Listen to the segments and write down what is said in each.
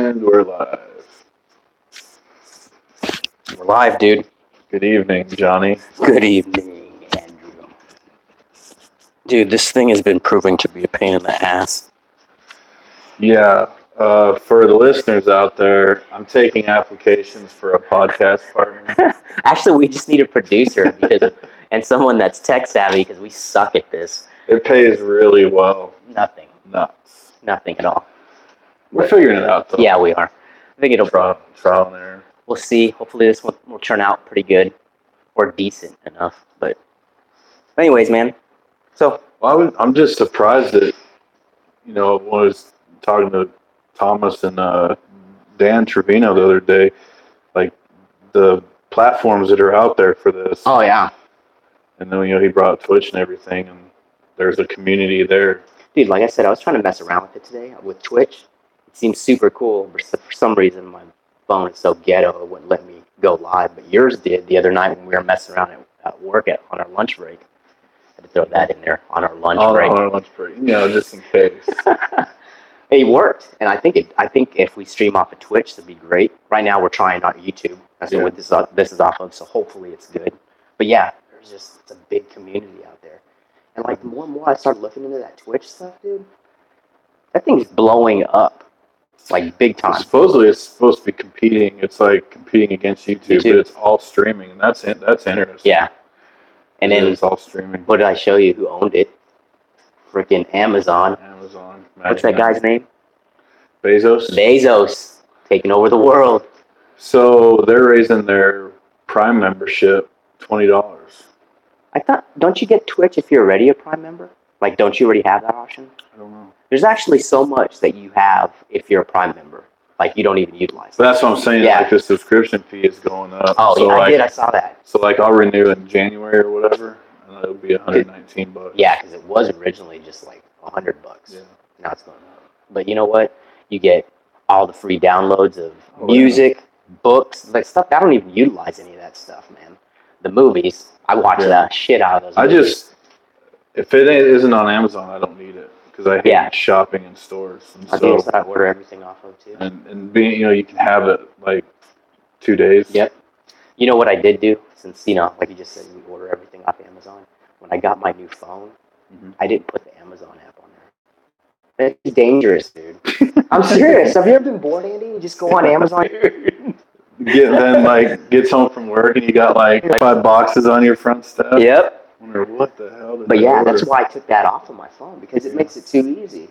And we're live. We're live, dude. Good evening, Johnny. Good evening, Andrew. Dude, this thing has been proving to be a pain in the ass. Yeah, for the listeners out there, I'm taking applications for a podcast partner. Actually, we just need a producer and someone that's tech savvy because we suck at this. It pays really well. Nothing. Nuts. Nothing at all. We're figuring it out, though. Yeah, we are. I think it'll trial and error. We'll see. Hopefully this one will turn out pretty good or decent enough. But anyways, man. So I'm just surprised that, when I was talking to Thomas and Dan Trevino the other day, like the platforms that are out there for this. Oh, yeah. And then, he brought Twitch and everything, and there's a community there. Dude, like I said, I was trying to mess around with it today with Twitch. It seems super cool, but for some reason my phone is so ghetto it wouldn't let me go live. But yours did the other night when we were messing around at work on our lunch break. I had to throw that in there on our lunch break. On our lunch break, just in case. It worked, and I think if we stream off of Twitch, that'd be great. Right now, we're trying on YouTube. That's what this is off of, so hopefully it's good. But yeah, it's a big community out there, and like the more and more I start looking into that Twitch stuff, dude, that thing's blowing up, like big time. Supposedly, it's supposed to be competing. It's like competing against YouTube. But it's all streaming, and that's interesting. Yeah, and then it's all streaming. What did I show you? Who owned it? Freaking Amazon. What's that guy's name? Bezos. Taking over the world. So they're raising their Prime membership $20. I thought, don't you get Twitch if you're already a Prime member? Like, don't you already have that option? I don't know. There's actually so much that you have if you're a Prime member. Like, you don't even utilize it. That's what I'm saying. Yeah. Like, the subscription fee is going up. Oh, so yeah, I saw that. So, like, I'll renew in January or whatever, and it'll be $119. Yeah, because it was originally just like $100. Yeah. Now it's going up. But you know what? You get all the free downloads of music, books, like stuff. I don't even utilize any of that stuff, man. The movies, I watch that shit out of those movies. If it isn't on Amazon, I don't need it because I hate shopping in stores. And I think that's what I order everything off of too. And being, you can have it like 2 days. Yep. You know what I did do since, like you just said, we order everything off Amazon. When I got my new phone, I didn't put the Amazon app on there. It's dangerous, dude. I'm serious. Have you ever been bored, Andy? You just go on Amazon. Gets home from work and you got like 5 boxes on your front step. Yep. I wonder what the hell. But yeah, that's why I took that off of my phone because it makes it too easy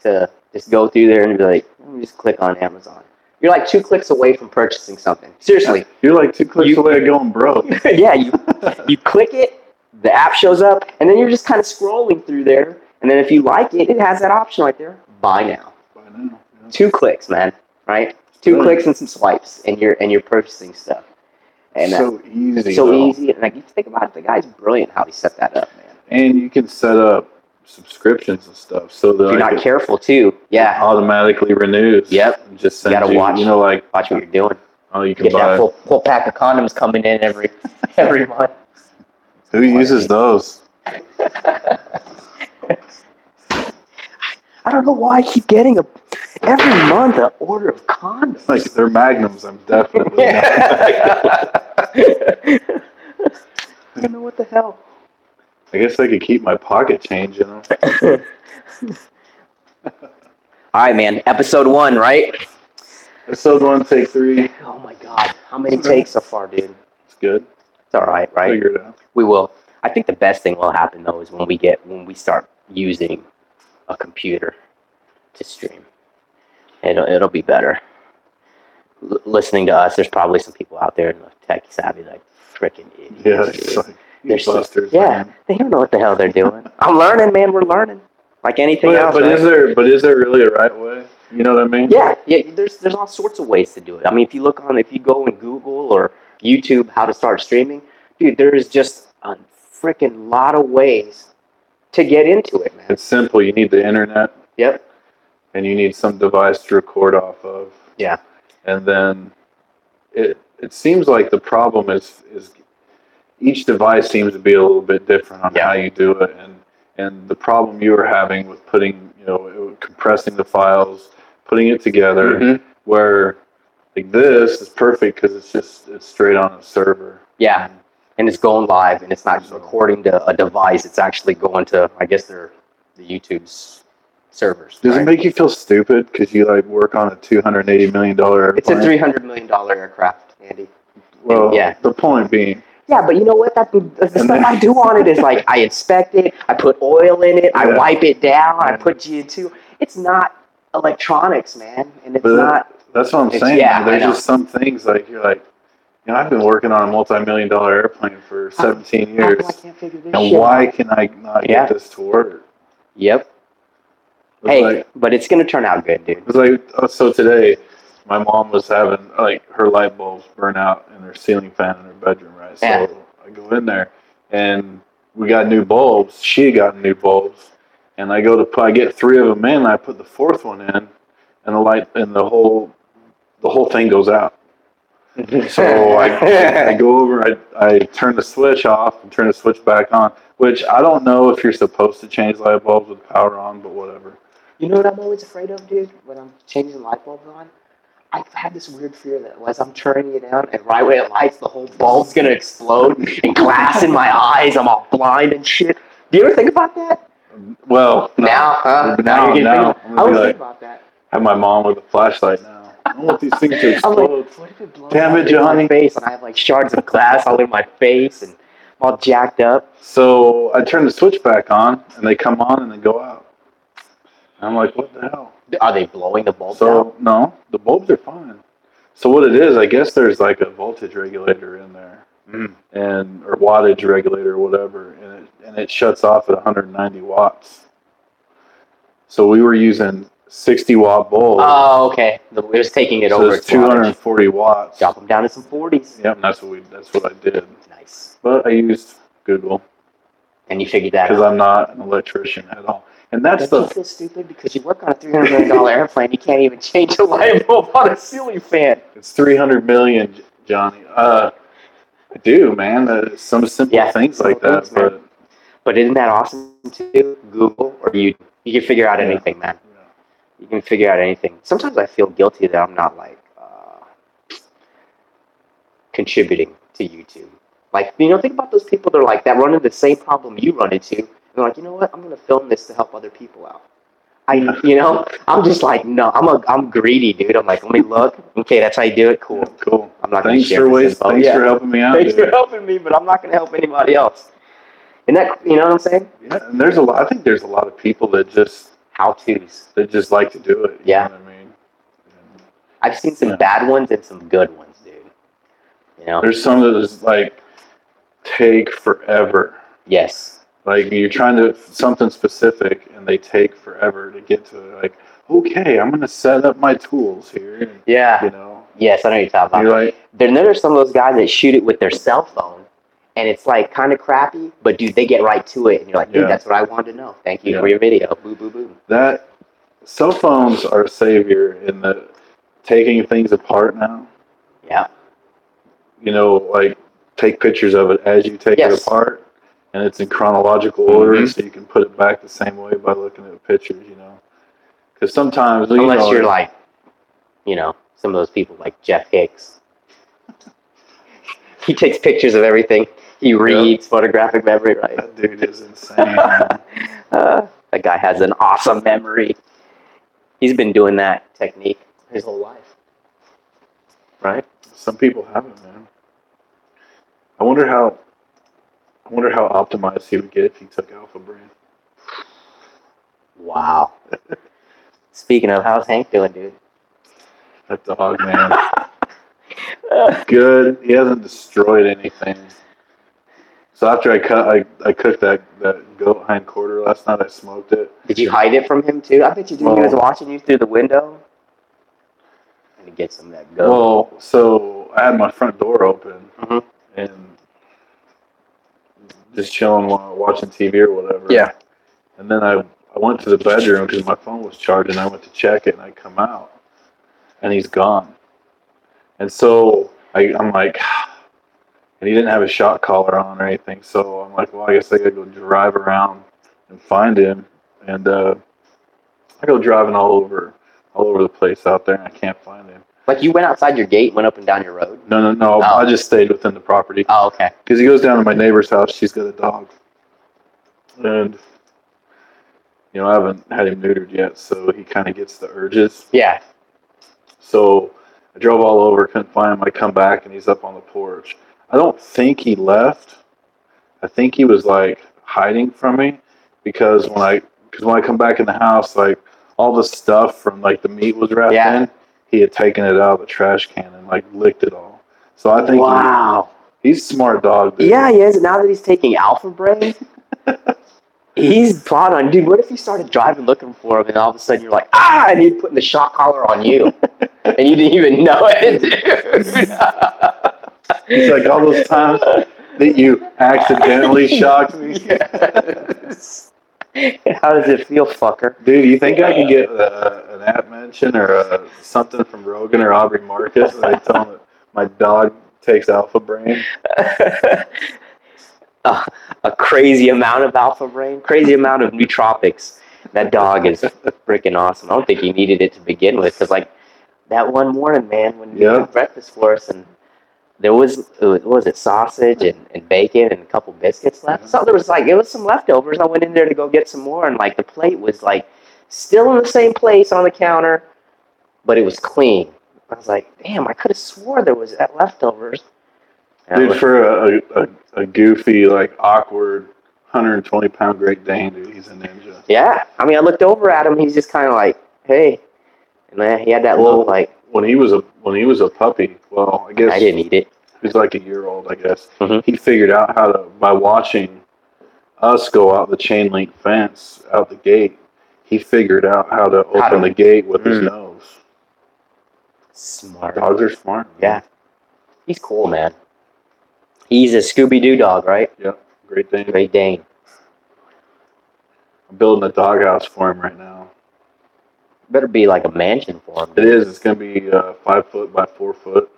to just go through there and be like, let me just click on Amazon. You're like 2 clicks away from purchasing something. Seriously. You're like 2 clicks away going broke. Yeah, you click it, the app shows up, and then you're just kind of scrolling through there. And then if you like it, it has that option right there. Buy now. Yeah. 2 clicks, man. Right? 2 clicks and some swipes, and you're purchasing stuff. And so easy. So easy. And like you think about it, the guy's brilliant how he set that up, man. And you can set up subscriptions and stuff, so that if you're not careful too. Yeah. Automatically renews. Yep. And just sends you gotta watch. Watch what you're doing. Oh, you can get buy that full pack of condoms coming in every month. Who uses those? I don't know why I keep getting every month an order of condoms. Like they're magnums, I'm definitely not. I don't know what the hell. I guess I could keep my pocket change, All right, man. Episode 1, right? Episode 1, take 3. Oh my God. How many takes so far, dude? It's good. It's all right, right? Figure it out. We will. I think the best thing will happen though is when we start using a computer to stream. It'll be better. Listening to us, there's probably some people out there in the tech savvy like freaking idiots. Yeah, it's like busters. Man. They don't know what the hell they're doing. I'm learning, man. We're learning, like anything else. But right? is there really a right way? You know what I mean? Yeah. There's all sorts of ways to do it. I mean, if you go in Google or YouTube, how to start streaming, dude, there is just a freaking lot of ways to get into it, man. It's simple. You need the internet. Yep. And you need some device to record off of. Yeah. And then it seems like the problem is each device seems to be a little bit different on how you do it, and the problem you were having with putting, compressing the files, putting it together, Where like this is perfect because it's straight on a server. Yeah. And it's going live, and it's not So- recording to a device. It's actually going to, I guess, the YouTube's servers. Does right? it make you feel stupid because you like work on a $280 million airplane? It's a $300 million aircraft, Andy. Well, yeah. the point being, Yeah, but you know what? The stuff I do on it is like I inspect it, I put oil in it, I Yeah. wipe it down, I Yeah. put GO2. It's not electronics, man, and it's but not. that's what I'm It's- saying. yeah, Like, there's I know. just some things like you're like, I've been working on a multi-million dollar airplane for 17 How years. come I can't figure this And shit why out? can I not Yeah. get this to work? Yep. It's Hey, like, but it's gonna turn out good, dude. it's like so today, my mom was having like her light bulbs burn out in her ceiling fan in her bedroom, right? Yeah. So I go in there and we got new bulbs. She got new bulbs, and I get 3 of them in. And I put the 4th one in, and the light and the whole thing goes out. So I go over, I turn the switch off and turn the switch back on, which I don't know if you're supposed to change light bulbs with power on, but whatever. You know what I'm always afraid of, dude? When I'm changing light bulbs on, I've had this weird fear that as I'm turning it down and right when it lights, the whole bulb's gonna explode and glass in my eyes. I'm all blind and shit. Do you ever think about that? Well, Now, huh? now, you're now, getting I'm I gonna be was like, thinking about that. have my mom with a flashlight now. I don't want these things to I'm like, explode. what if it blows Damn up it, in my Johnny. face and I have like shards of glass all in my face and I'm all jacked up? So I turn the switch back on, and they come on and they go out. I'm like, what the hell? Are they blowing the bulbs So out? no, the bulbs are fine. So what it is, I guess there's like a voltage regulator in there, and or wattage regulator or whatever, and it shuts off at 190 watts. So we were using 60-watt bulbs. Oh, okay. It was taking it so over. it's 240 watts. Drop them down to some 40s. Yep, and that's what I did. Nice. But I used Google And you figured that because out. I'm not an electrician at all. And that's Don't you feel stupid because you work on a $300 million airplane, you can't even change a light bulb on a ceiling fan. it's 300 million, Johnny. I do, man. Some simple Yeah, things simple like that, things, man. But isn't that awesome too? Google or you can figure out Yeah. anything, man. but You can figure out anything. Sometimes I feel guilty that I'm not like contributing to YouTube. Like, think about those people that are like that run into the same problem you run into. And they're like, you know what? I'm gonna film this to help other people out. I'm just like, no, I'm greedy, dude. I'm like, let me look. Okay, that's how you do it. Cool. cool. I'm not gonna Thanks share for this info. Thanks Yeah. for helping me out. Thanks dude. for helping me, but I'm not gonna help anybody else. And that, you know what I'm saying? Yeah, and there's a lot. I think there's a lot of people that just How-tos. like to do it. You Yeah. know what I mean? I've seen some Yeah. bad ones and some good ones, dude. There's some that is like take forever. Yes. Like you're trying to something specific, and they take forever to get to it. Like, okay, I'm gonna set up my tools here. And, Yeah. Yes, I know what you're talking about. You're like, Then there's some of those guys that shoot it with their cell phone, and it's like kind of crappy, but dude, they get right to it, and you're like, dude, Yeah. that's what I wanted to know. Thank you Yeah. for your video. Boo, boo, boo. that cell phones are a savior in the taking things apart now. Yeah. Like take pictures of it as you take Yes. it apart, and it's in chronological order, Mhm. so you can put it back the same way by looking at the pictures. Because sometimes, Unless you're like, some of those people like Jeff Hicks. He takes pictures of everything. He reads photographic memory, right? that dude is insane. Man. That guy has an awesome memory. He's been doing that technique his whole life. Right? Some people haven't, man. I wonder how optimized he would get if he took Alpha Brain. Wow. Speaking of, how's Hank doing, dude? That dog, man. Good. He hasn't destroyed anything. So after I cooked that goat hind quarter last night, I smoked it. Did you hide it from him too? I bet you did. He was watching you through the window. And he gets some of that goat. Well, so I had my front door open and just chilling while watching TV or whatever. Yeah. And then I went to the bedroom because my phone was charging. I went to check it, and I come out, and he's gone. And so I'm like, and he didn't have a shot collar on or anything. So I'm like, well, I guess I gotta go drive around and find him. And I go driving all over all over the place out there, and I can't find him. Like you went outside your gate, went up and down your road? No. Oh. I just stayed within the property. Oh, okay. Because he goes down to my neighbor's house. She's got a dog. And, I haven't had him neutered yet, so he kind of gets the urges. Yeah. So I drove all over, couldn't find him. I come back, and he's up on the porch. I don't think he left. I think he was, like, hiding from me because when I come back in the house, like, all the stuff from, like, the meat was wrapped in. He had taken it out of the trash can and, like, licked it all. So I think wow. He's a smart dog, dude. Yeah, he is. Now that he's taking Alpha Brain, he's plotting on, dude, what if you started driving looking for him and all of a sudden you're like, ah, and he'd putting the shock collar on you and you didn't even know it, dude. It's like all those times that you accidentally shocked me. Yes. How does it feel, fucker? Dude, you think I could get an app mention or something from Rogan or Aubrey Marcus? And I tell them that my dog takes Alpha Brain. A crazy amount of Alpha Brain, crazy amount of nootropics. That dog is freaking awesome. I don't think he needed it to begin with, because like that one morning, man, when you cooked breakfast for us, and there was sausage and bacon and a couple biscuits left. So there was some leftovers. I went in there to go get some more, and like the plate was like still in the same place on the counter, but it was clean. I was like, damn, I could have swore there was leftovers. Dude, for a goofy, like, awkward 120-pound Great Dane, dude, he's a ninja. Yeah. I mean, I looked over at him. He's just kind of like, hey. And then he had that look like... When he was a puppy, well, I guess... I didn't eat it. He was like a year old, I guess. Mm-hmm. He figured out how to, by watching us go out the chain link fence, out the gate, he figured out how to open the gate with his nose. Smart. Dogs are smart. Yeah. He's cool, man. He's a Scooby-Doo dog, right? Yep. Great Dane. Great Dane. I'm building a doghouse for him right now. Better be like a mansion for him. It is. It's going to be 5 foot by 4 foot,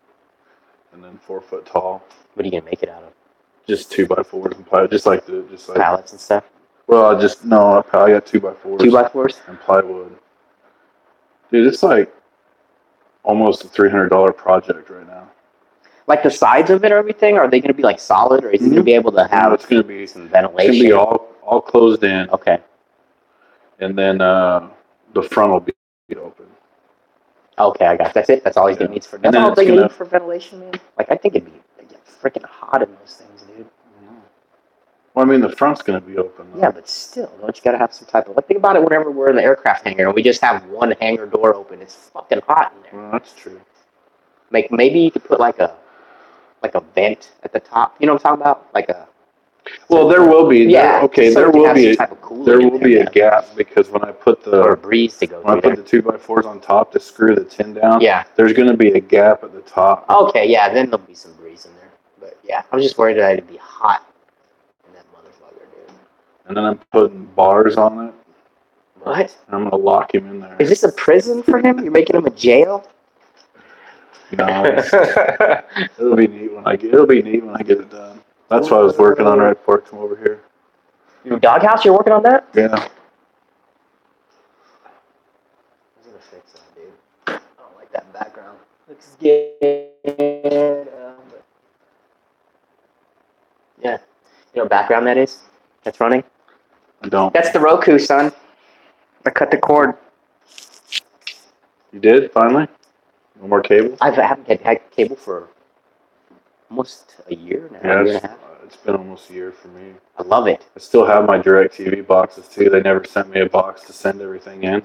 and then 4 foot tall. What are you gonna make it out of? Just 2x4s and plywood, just like pallets and stuff. Well, I got 2x4s. 2x4s and plywood. Dude, it's like almost a $300 project right now. Like the sides of it or everything, are they going to be like solid, or is it going to be able to have it's going to be some ventilation? It's going to be all closed in. Okay. And then the front will be open. Okay, I got it. That's it? That's all he's going to need for ventilation? That's all they need for ventilation, man? Like, I think it'd be freaking hot in those things, dude. Well, I mean, the front's going to be open, though. Yeah, but still, don't you got to have some type of... Like, think about it whenever we're in the aircraft hangar and we just have one hangar door open. It's fucking hot in there. Well, that's true. Like, maybe you could put like a vent at the top. You know what I'm talking about? Like a... Well, there will be. Yeah. Okay, there will be a gap, because when I put or a breeze to go when I put the 2x4s on top to screw the tin down, yeah, there's going to be a gap at the top. Okay, yeah, then there'll be some breeze in there. But yeah, I was just worried that it'd be hot in that motherfucker, dude. And then I'm putting bars on it. What? And I'm going to lock him in there. Is this a prison for him? You're making him a jail? No, it'll be neat when I get it done. That's what I was working on right before I come over here. Your doghouse, you're working on that? Yeah. I'm gonna fix that, dude. I don't like that background. Looks good. Yeah. You know what background that is? That's running? I don't. That's the Roku, son. I cut the cord. You did, finally? No more cable? I haven't had cable for almost a year now. Yeah, a year and a half. It's been almost a year for me. I love it. I still have my DirecTV boxes, too. They never sent me a box to send everything in.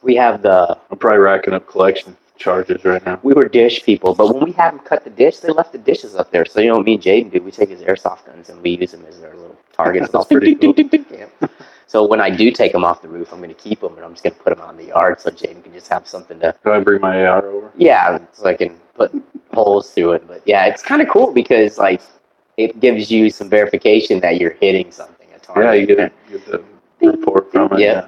We have I'm probably racking up collection charges right now. We were dish people, but when we had them cut the dish, they left the dishes up there. So, you know what me and Jaden do? We take his airsoft guns and we use them as our little targets. That's pretty cool. Yeah. So when I do take them off the roof, I'm going to keep them, and I'm just going to put them out in the yard so Jaden can just have something to... Can I bring my AR over? Yeah, so I can put holes through it. But yeah, it's kind of cool because, like, it gives you some verification that you're hitting something. A target. Yeah, you get the report from it. Yeah.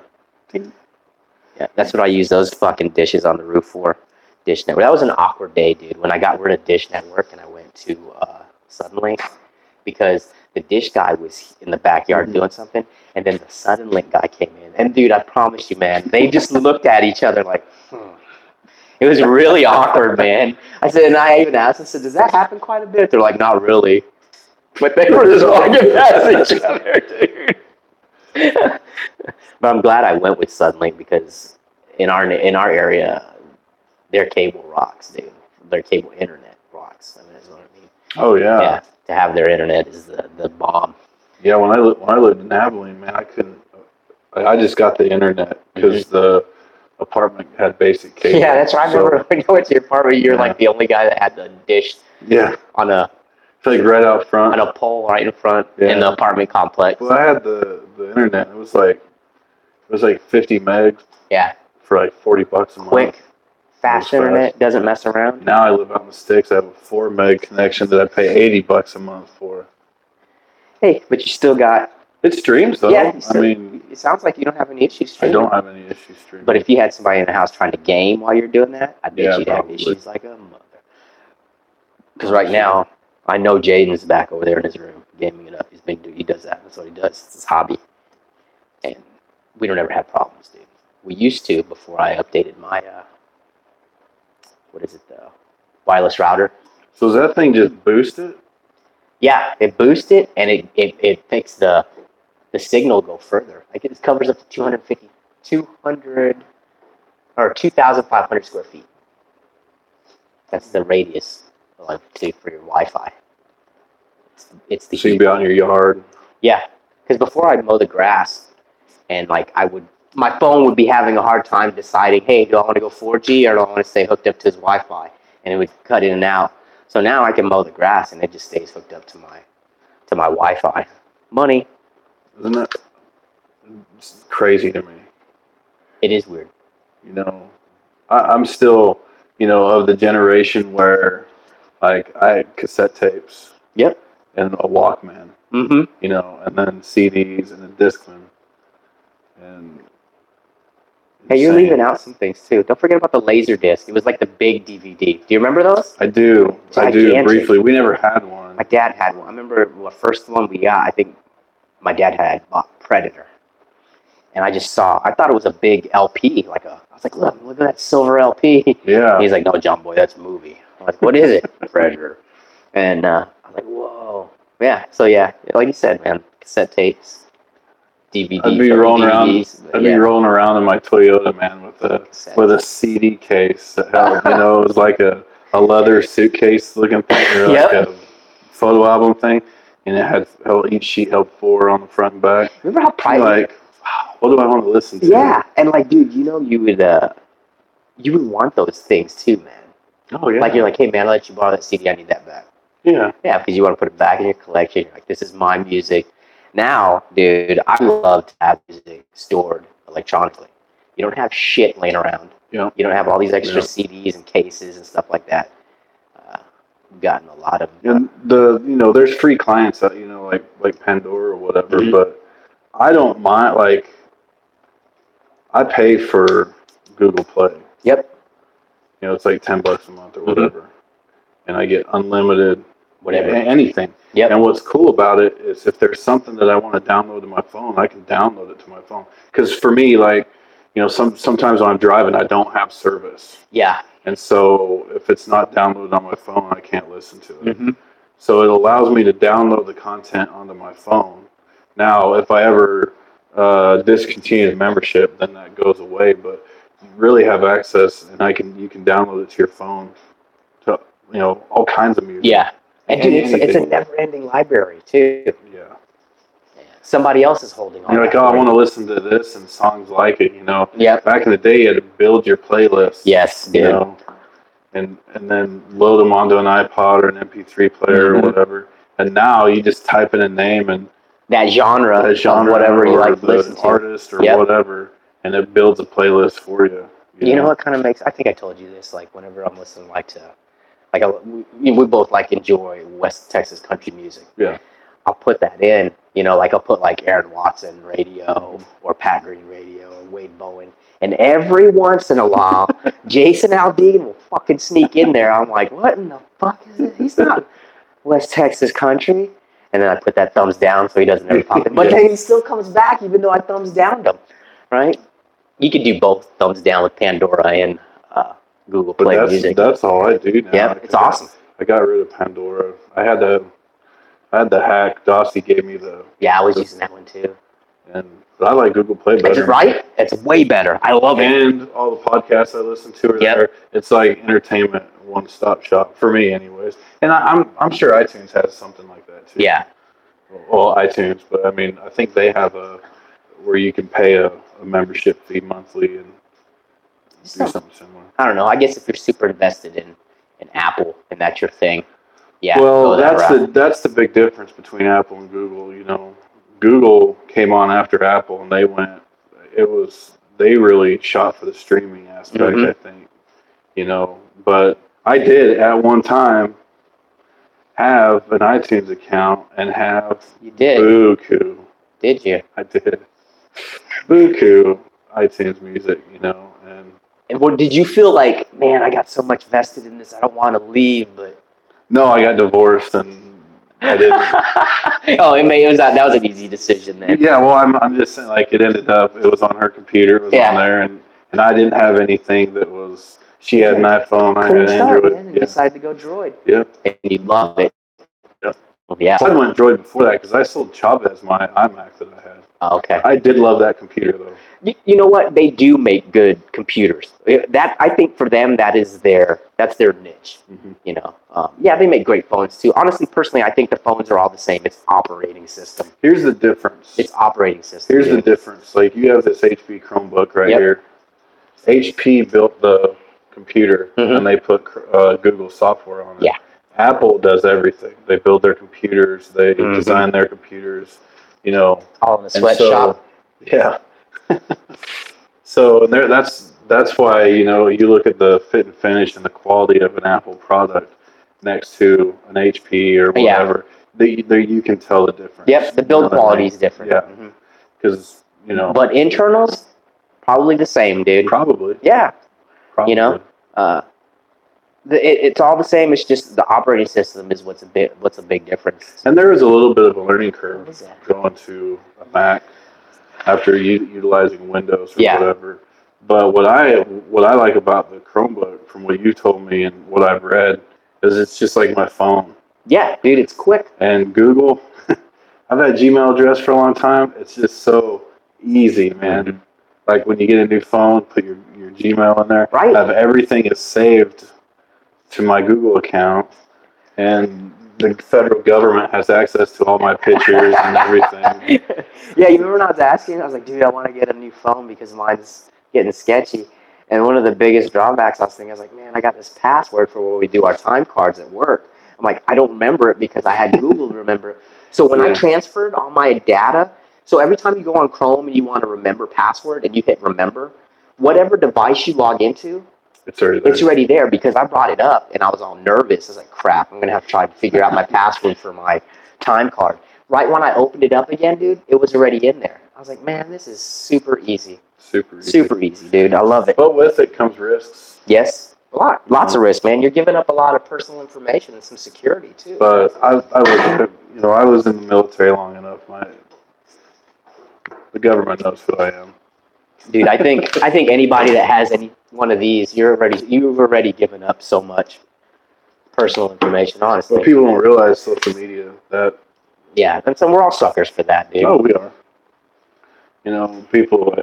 Yeah, that's what I use those fucking dishes on the roof for. Dish Network. That was an awkward day, dude, when I got rid of Dish Network and I went to Suddenlink, because the dish guy was in the backyard doing something, and then the Suddenlink guy came in. And, dude, I promise you, man, they just looked at each other like, It was really awkward, man. I said, and I even asked, I said, does that happen quite a bit? They're like, not really. But they were just walking past each other, dude. But I'm glad I went with Suddenlink because in our area, their cable rocks, dude. Their cable internet rocks. I mean, that's what I mean. Oh yeah. Yeah, to have their internet is the bomb. Yeah, when I lived in Abilene, man, I couldn't. I just got the internet because the apartment had basic cable. Yeah, that's right. I remember when you went to your apartment, you're Yeah. like the only guy that had the dish Yeah, on a it's like right out front. on a pole right in front Yeah. in the apartment complex. Well, I had the internet. It was like 50 megs Yeah, for like $40 a month. quick, fast Fast. internet, doesn't mess around. Now I live out in the sticks. I have a 4 meg connection that I pay $80 a month for. Hey, but you still got. It streams though. Yeah, I mean, it sounds like you don't have any issues I streaming. don't have any issues streaming. But if you had somebody in the house trying to game while you're doing that, I bet Yeah, you'd probably. have issues like a mother. Because right now, I know Jaden's back over there in his room gaming it up. He does that. That's what he does. It's his hobby. And we don't ever have problems, dude. We used to before I updated my the wireless router. So does that thing just boost it? Yeah, it boosts it and it makes the signal go further. Like it covers up to 200 or 2,500 square feet. That's the radius like for your Wi-Fi. It's the So you can be out in your yard. Yeah, because before I'd mow the grass, and like my phone would be having a hard time deciding, hey, do I want to go 4G or do I want to stay hooked up to his Wi-Fi? And it would cut in and out. So now I can mow the grass and it just stays hooked up to my Wi-Fi. Money. Isn't that crazy to me? It is weird. You know, I'm still, of the generation where, like, I had cassette tapes. Yep. And a Walkman. Mm-hmm. And then CDs and a Discman. And hey, you're leaving out some things too. Don't forget about the Laserdisc. It was like the big DVD. Do you remember those? I do Gigantic. briefly. We never had one. My dad had one. I remember the first one we got. I think my dad had bought Predator. And I thought it was a big LP. I was like, look at that silver LP. Yeah. He's like, no, John Boy, that's a movie. I'm like, what is it? Predator. And I was like, whoa. Yeah. So yeah, like you said, man, cassette tapes, DVD. I'd be rolling DVDs, around. I'd be rolling around in my Toyota, man, with a CD case that held, it was like a leather suitcase looking thing, or like a photo album thing, and it had each sheet held 4 on the front and back. Remember how private? Like, wow, what do I want to listen to? Yeah, and like, dude, you would want those things too, man. Oh yeah. Like you're like, hey man, I let you borrow that CD. I need that back. Yeah. Yeah, because you want to put it back in your collection. You're like, this is my music. Now, dude, I love to have music stored electronically. You don't have shit laying around. Yeah. You don't have all these extra CDs and cases and stuff like that. We've gotten a lot of. And there's free clients that like Pandora or whatever, Mm-hmm. but I don't mind. Like, I pay for Google Play. Yep. It's like $10 a month or whatever, and I get unlimited Whatever. anything. Yep. And what's cool about it is if there's something that I want to download to my phone, I can download it to my phone. Because for me, like, sometimes when I'm driving, I don't have service. Yeah. And so if it's not downloaded on my phone, I can't listen to it. Mm-hmm. So it allows me to download the content onto my phone. Now, if I ever discontinue the membership, then that goes away. But you really have access, and you can download it to your phone to all kinds of music. Yeah. And dude, it's a anything. never-ending library too. Yeah. Somebody else is holding on. You're like, oh, I want to listen to this and songs like it. Yep. Back in the day, you had to build your playlist. Yes, dude. And then load them onto an iPod or an MP3 player or whatever. And now you just type in a name and that genre of whatever you like to listen to, artist or whatever, and it builds a playlist for you. You know what kind of makes? I think I told you this. Like whenever I'm listening, we both enjoy West Texas country music. Yeah. I'll put that in. I'll put like Aaron Watson radio or Pat Green radio or Wade Bowen. And every once in a while, Jason Aldean will fucking sneak in there. I'm like, what in the fuck is it? He's not West Texas country. And then I put that thumbs down so he doesn't ever pop in. But then he still comes back even though I thumbs downed him, right? You could do both thumbs down with Pandora and Google But Play Music. that's all I do now. Yep, it's awesome. I got rid of Pandora. I had the hack. Dossie gave me the. Yeah, I was using that one too. But I like Google Play better. Right? It's way better. I love it. And all the podcasts I listen to are there. It's like entertainment, one-stop shop for me, anyways. And I'm sure iTunes has something like that too. Yeah. Well, iTunes, but I mean, I think they have where you can pay a membership fee monthly and do something similar. I don't know. I guess if you're super invested in Apple and that's your thing, yeah. Well, that's the big difference between Apple and Google. You know, Google came on after Apple, and they really shot for the streaming aspect. I think, you know, but I did at one time have an iTunes account and have Buku. Did you? I did. Buku iTunes Music, you know, and what did you feel like? Man, I got so much vested in this. I don't want to leave, but no, I got divorced and I didn't. That was an easy decision then. Yeah, well, I'm just saying, like, it ended up. It was on her computer. It was on there, and I didn't have anything that was. She had an iPhone. I had an Android. And you decided to go Droid. Yeah, and you love it. Yep. Yeah. I went Droid before that because I sold Chavez my iMac that I had. Oh, okay. I did love that computer though. You know what? They do make good computers. That I think for them that's their niche. Mm-hmm. You know, they make great phones too. Honestly, personally, I think the phones are all the same. It's operating system. Here's the difference. It's operating system. Here's the difference. Like you have this HP Chromebook right here. HP built the computer and they put Google software on it. Yeah. Apple does everything. They build their computers. They design their computers. You know, all in the sweatshop. Yeah. So that's why, you know, you look at the fit and finish and the quality of an Apple product next to an HP or whatever. You can tell the difference. Yep, the build quality is different. Yeah, because you know. But internals, probably the same, dude. Probably. Yeah. Probably. You know, it's all the same. It's just the operating system is what's a big difference. And there is a little bit of a learning curve going to a Mac after utilizing Windows or whatever. But what I like about the Chromebook, from what you told me and what I've read, is it's just like my phone. Yeah, dude, it's quick. And Google, I've had Gmail address for a long time. It's just so easy, man. Mm-hmm. Like when you get a new phone, put your Gmail in there. Right. Have everything is saved to my Google account, and the federal government has access to all my pictures and everything. Yeah, you remember when I was asking? I was like, dude, I want to get a new phone because mine's getting sketchy. And one of the biggest drawbacks I was thinking, I was like, man, I got this password for where we do our time cards at work. I'm like, I don't remember it because I had Google to remember it. So when I transferred all my data, so every time you go on Chrome and you want to remember password and you hit remember, whatever device you log into, it's already there because I brought it up and I was all nervous. I was like, crap, I'm going to have to try to figure out my password for my time card. Right when I opened it up again, dude, it was already in there. I was like, man, this is super easy. Super easy, dude. I love it. But with it comes risks. Yes. Lots of risks, man. You're giving up a lot of personal information and some security, too. But I was in the military long enough. The government knows who I am. Dude, I think anybody that has any one of these, you've already given up so much personal information, honestly. Well, people don't realize social media that. Yeah, and so we're all suckers for that, dude. Oh, we are. You know, people.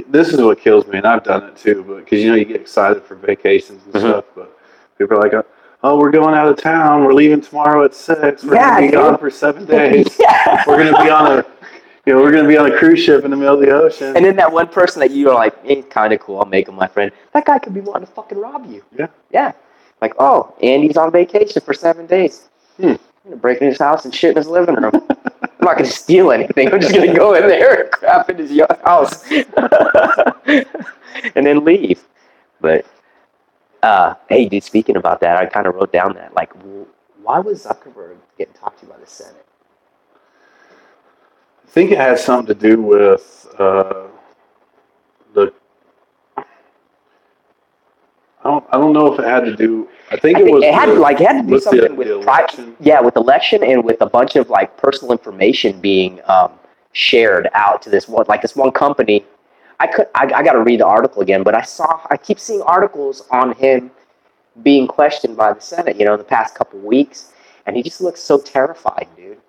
This is what kills me, and I've done it too. But because you get excited for vacations and stuff, but people are like, "Oh, we're going out of town. We're leaving tomorrow at 6. We're gonna be gone for 7 days. We're gonna be on a." We're going to be on a cruise ship in the middle of the ocean. And then that one person that you are like, kind of cool, I'll make him my friend. That guy could be wanting to fucking rob you. Yeah. Yeah. Like, oh, Andy's on vacation for 7 days. I'm going to break in his house and shit in his living room. I'm not going to steal anything. I'm just going to go in there and crap in his house. And then leave. But, hey, dude, speaking about that, I kind of wrote down that. Like, why was Zuckerberg getting talked to by the Senate? I think it has something to do with I don't know if it had to do. I think it had to do something with election. With election and with a bunch of like personal information being shared out to this one company. I got to read the article again, but I keep seeing articles on him being questioned by the Senate, the past couple weeks, and he just looks so terrified, dude.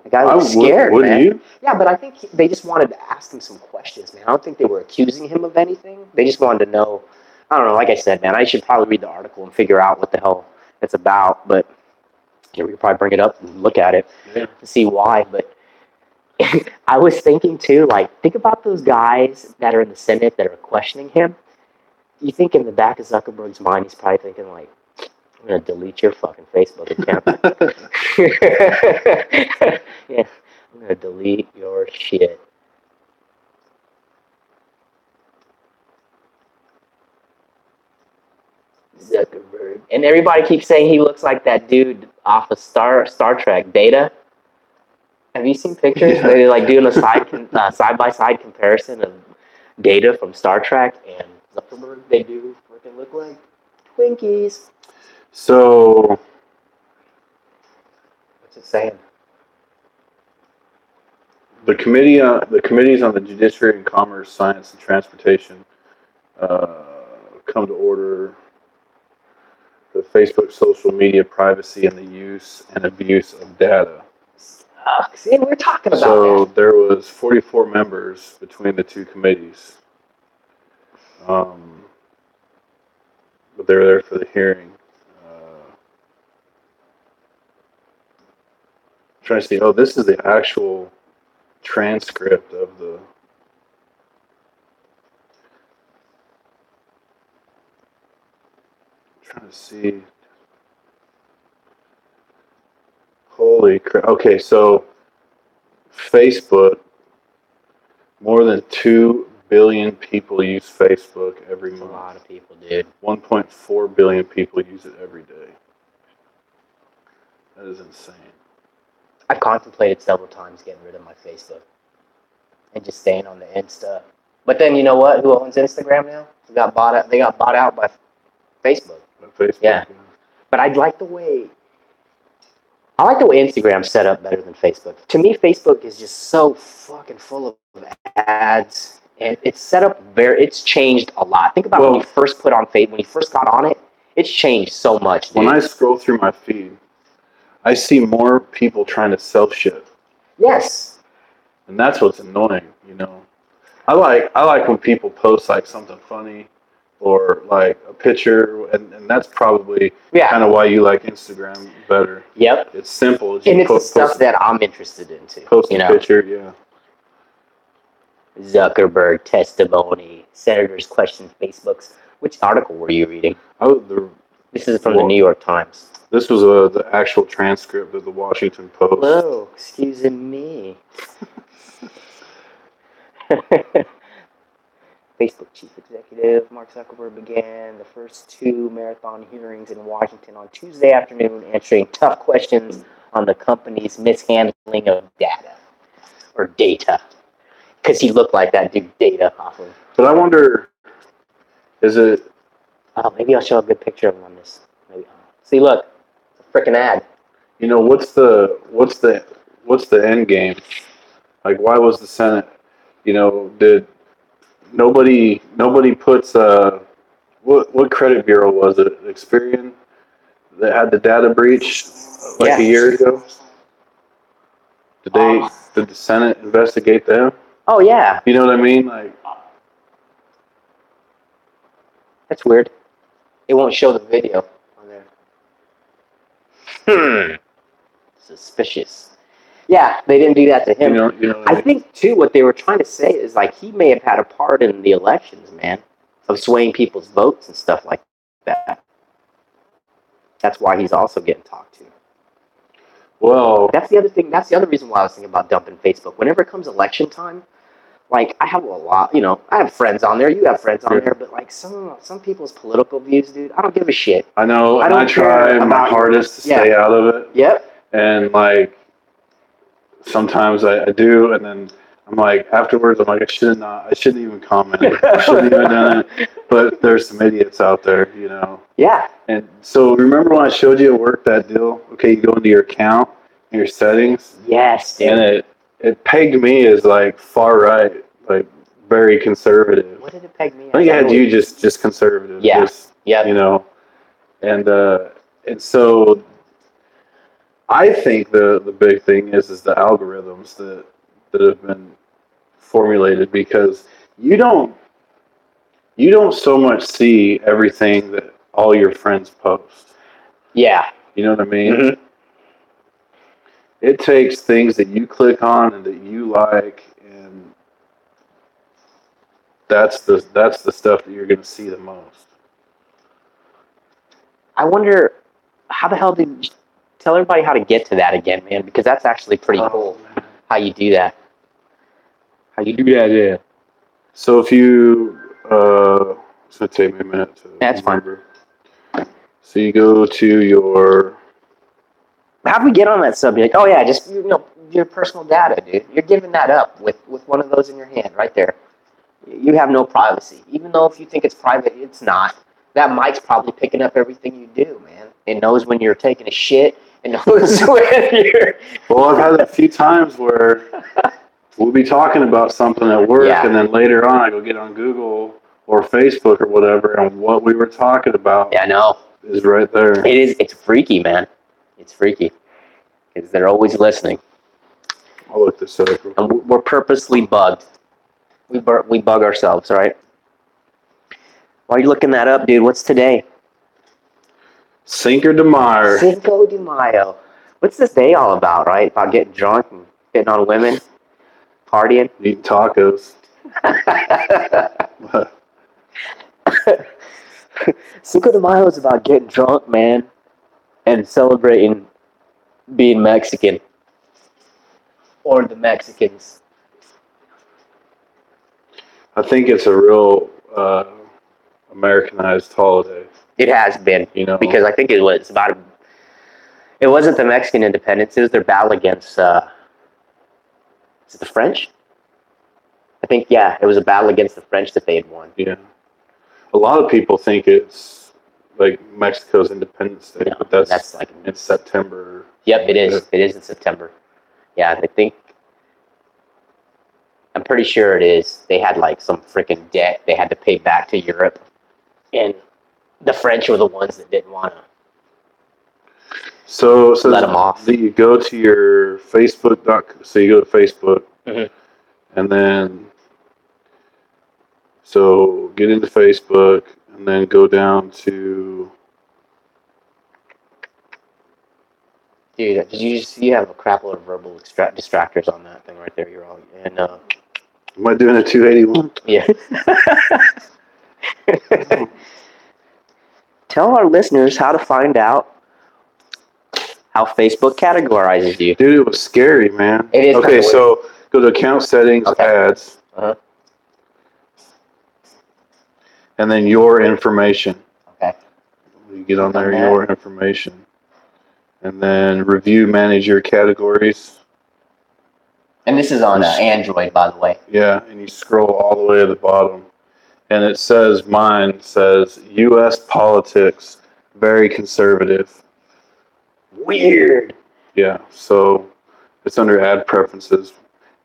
The guy looks scared, would man. you? Yeah, but I think they just wanted to ask him some questions, man. I don't think they were accusing him of anything. They just wanted to know. I don't know. Like I said, man, I should probably read the article and figure out what the hell it's about. But we could probably bring it up and look at it to see why. But I was thinking too, like, think about those guys that are in the Senate that are questioning him. You think in the back of Zuckerberg's mind, he's probably thinking, like, I'm going to delete your fucking Facebook account. Yeah, I'm going to delete your shit. Zuckerberg. And everybody keeps saying he looks like that dude off of Star Trek, Data. Have you seen pictures? Yeah. They're like doing a side-by-side comparison of Data from Star Trek and Zuckerberg. They do freaking look like Twinkies. So, What's it saying? the committees on the Judiciary and Commerce, Science, and Transportation come to order. The Facebook social media privacy and the use and abuse of data. See, we're talking about So that. there was 44 members between the two committees. But they were there for the hearing. Trying to see. Oh, this is the actual transcript of the. Trying to see. Holy crap. Okay, so Facebook, more than 2 billion people use Facebook every That's a month. lot of people, dude. 1.4 billion people use it every day. That is insane. I've contemplated several times getting rid of my Facebook and just staying on the Insta. But then you know what? Who owns Instagram now? They got bought out by Facebook. Facebook. Yeah. But I like the way Instagram's set up better than Facebook. To me, Facebook is just so fucking full of ads, and it's set up it's changed a lot. Think about when you first put on Facebook, when you first got on it, it's changed so much, dude. When I scroll through my feed, I see more people trying to sell shit. Yes. And that's what's annoying, I like when people post like something funny or like a picture, and that's probably kind of why you like Instagram better. Yep. It's simple. And it's the stuff that I'm interested in too. Post a picture, yeah. Zuckerberg testimony. Senators question Facebook's. Which article were you reading? This is from the New York Times. This was the actual transcript of the Washington Post. Hello, excuse me. Facebook chief executive Mark Zuckerberg began the first 2 marathon hearings in Washington on Tuesday afternoon, answering tough questions on the company's mishandling of data. Because he looked like that dude, Data, off of. But I wonder, is it? Oh, maybe I'll show a good picture of him on this. Maybe. See, look, it's a freaking ad. What's the end game? Like, why was the Senate? Did nobody puts what credit bureau was it? Experian that had the data breach a year ago. Did the Senate investigate them? Oh yeah. You know what I mean? Like, that's weird. It won't show the video on there. Suspicious. Yeah, they didn't do that to him. I think too what they were trying to say is like he may have had a part in the elections, man, of swaying people's votes and stuff like that. That's why he's also getting talked to. Well, that's the other thing. That's the other reason why I was thinking about dumping Facebook. Whenever it comes election time, like I have a lot, I have friends on there. You have friends on there, but like some people's political views, dude, I don't give a shit. I know, and I try my hardest to stay out of it. Yep. And like sometimes I do, and then I'm like afterwards, I'm like I shouldn't even comment. I shouldn't even done it. But there's some idiots out there, Yeah. And so remember when I showed you at work that deal? Okay, you go into your account and your settings. Yes, dude. And it pegged me as like far right, like very conservative. What did it peg me? I think it had you just conservative. Yeah. Just, Yeah. you know, and so I think the big thing is the algorithms that have been formulated, because you don't so much see everything that all your friends post. Yeah. You know what I mean? Mm-hmm. It takes things that you click on and that you like, and that's the stuff that you're going to see the most. I wonder how the hell did you tell everybody how to get to that again, man? Because that's actually pretty cool. Man. How you do that? How you do that? Yeah. So if you, it's going to take me a minute to That's remember. So you go to your. How do we get on that subject? Oh yeah, just your personal data, dude. You're giving that up with one of those in your hand right there. You have no privacy, even though if you think it's private, it's not. That mic's probably picking up everything you do, man. It knows when you're taking a shit. It knows when you're. Well, I've had a few times where we'll be talking about something at work, Yeah. and then later on I go get on Google or Facebook or whatever, and what we were talking about Yeah, I know. is right there. It is. It's freaky, man. It's freaky because they're always listening. I'll look this up. And we're purposely bugged. We bug ourselves, right? Why are you looking that up, dude? What's today? Cinco de Mayo. Cinco de Mayo. What's this day all about, right? About getting drunk and hitting on women, partying. Eating tacos. Cinco de Mayo is about getting drunk, man, and celebrating being Mexican. Or the Mexicans. I think it's a real Americanized holiday. It has been, You know, because I think it wasn't the Mexican independence, it was their battle against, is it the French? I think, yeah, it was a battle against the French that they had won. Yeah. A lot of people think it's like Mexico's Independence Day, No, but that's like, in September. yep, it is. It is in September. Yeah, I think, I'm pretty sure it is. They had like some freaking debt they had to pay back to Europe. And the French were the ones that didn't want to. So Let 'em off. You go to your Facebook. So you go to Facebook, Mhm. and then so get into Facebook, and then go down to. Dude, did you see you have a crap load of verbal distractors on that thing right there? You're all and Am I doing a 281? yeah. Tell our listeners how to find out how Facebook categorizes you. Dude, it was scary, man. It is Okay, kinda so go to account settings, Okay. ads, Uh-huh. and then your information. Okay. You get on Click on there, that. your information, and then review, manage your categories. And this is on Android, by the way. Yeah, and you scroll all the way to the bottom, and it says, mine says U.S. politics, very conservative. Weird. Yeah, so it's under ad preferences.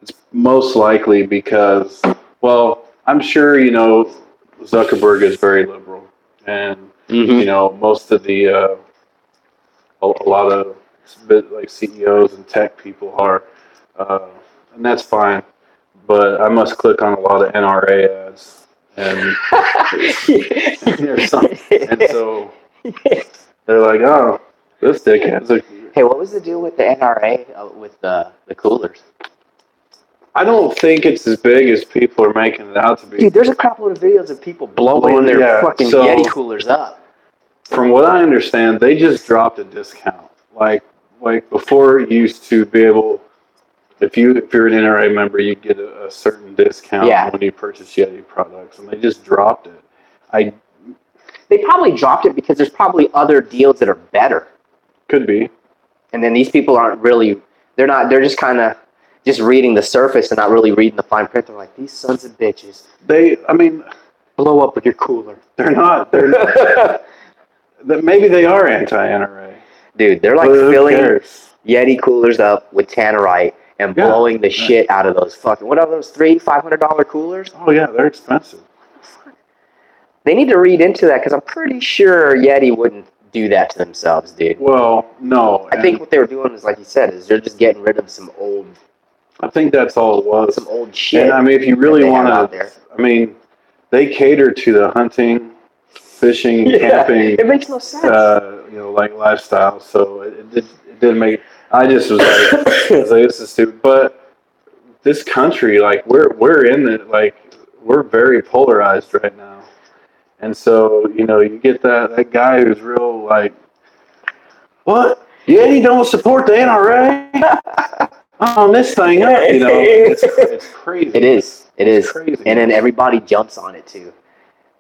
It's most likely because, well, I'm sure, Zuckerberg is very liberal, and, Mm-hmm. most of the, a lot of like CEOs and tech people are, and that's fine. But I must click on a lot of NRA ads, and so they're like, "Oh, this dick has a." Hey, what was the deal with the NRA with the coolers? I don't think it's as big as people are making it out to be. Dude, there's a crap load of videos of people blowing their fucking Yeti coolers up. From what I understand, they just dropped a discount. Like before, you used to be able, if you're an NRA member, you get a certain discount when you purchase Yeti products, and they just dropped it. They probably dropped it because there's probably other deals that are better. Could be. And then these people aren't really, they're just kind of just reading the surface and not really reading the fine print. They're like, these sons of bitches. Blow up with your cooler. They're not. Maybe they are anti-NRA. Dude, they're like filling Yeti coolers up with Tannerite and Yeah. blowing the shit out of those fucking, what are those, $300-$500 coolers? Oh yeah, they're expensive. They need to read into that because I'm pretty sure Yeti wouldn't do that to themselves, dude. Well, no. I think what they were doing is, like you said, is they're just getting rid of some old that's all it was. shit. And I mean, if you really they have want out to, there. I mean, they cater to the hunting, fishing, camping. It makes no sense. Like lifestyle. So it didn't make. I just was like, this is stupid. But this country, like we're in it, like we're very polarized right now. And so, you get that guy who's real like, what? Yeah, you don't support the NRA on this thing, huh? It's crazy. It is. It's crazy. And then everybody jumps on it too.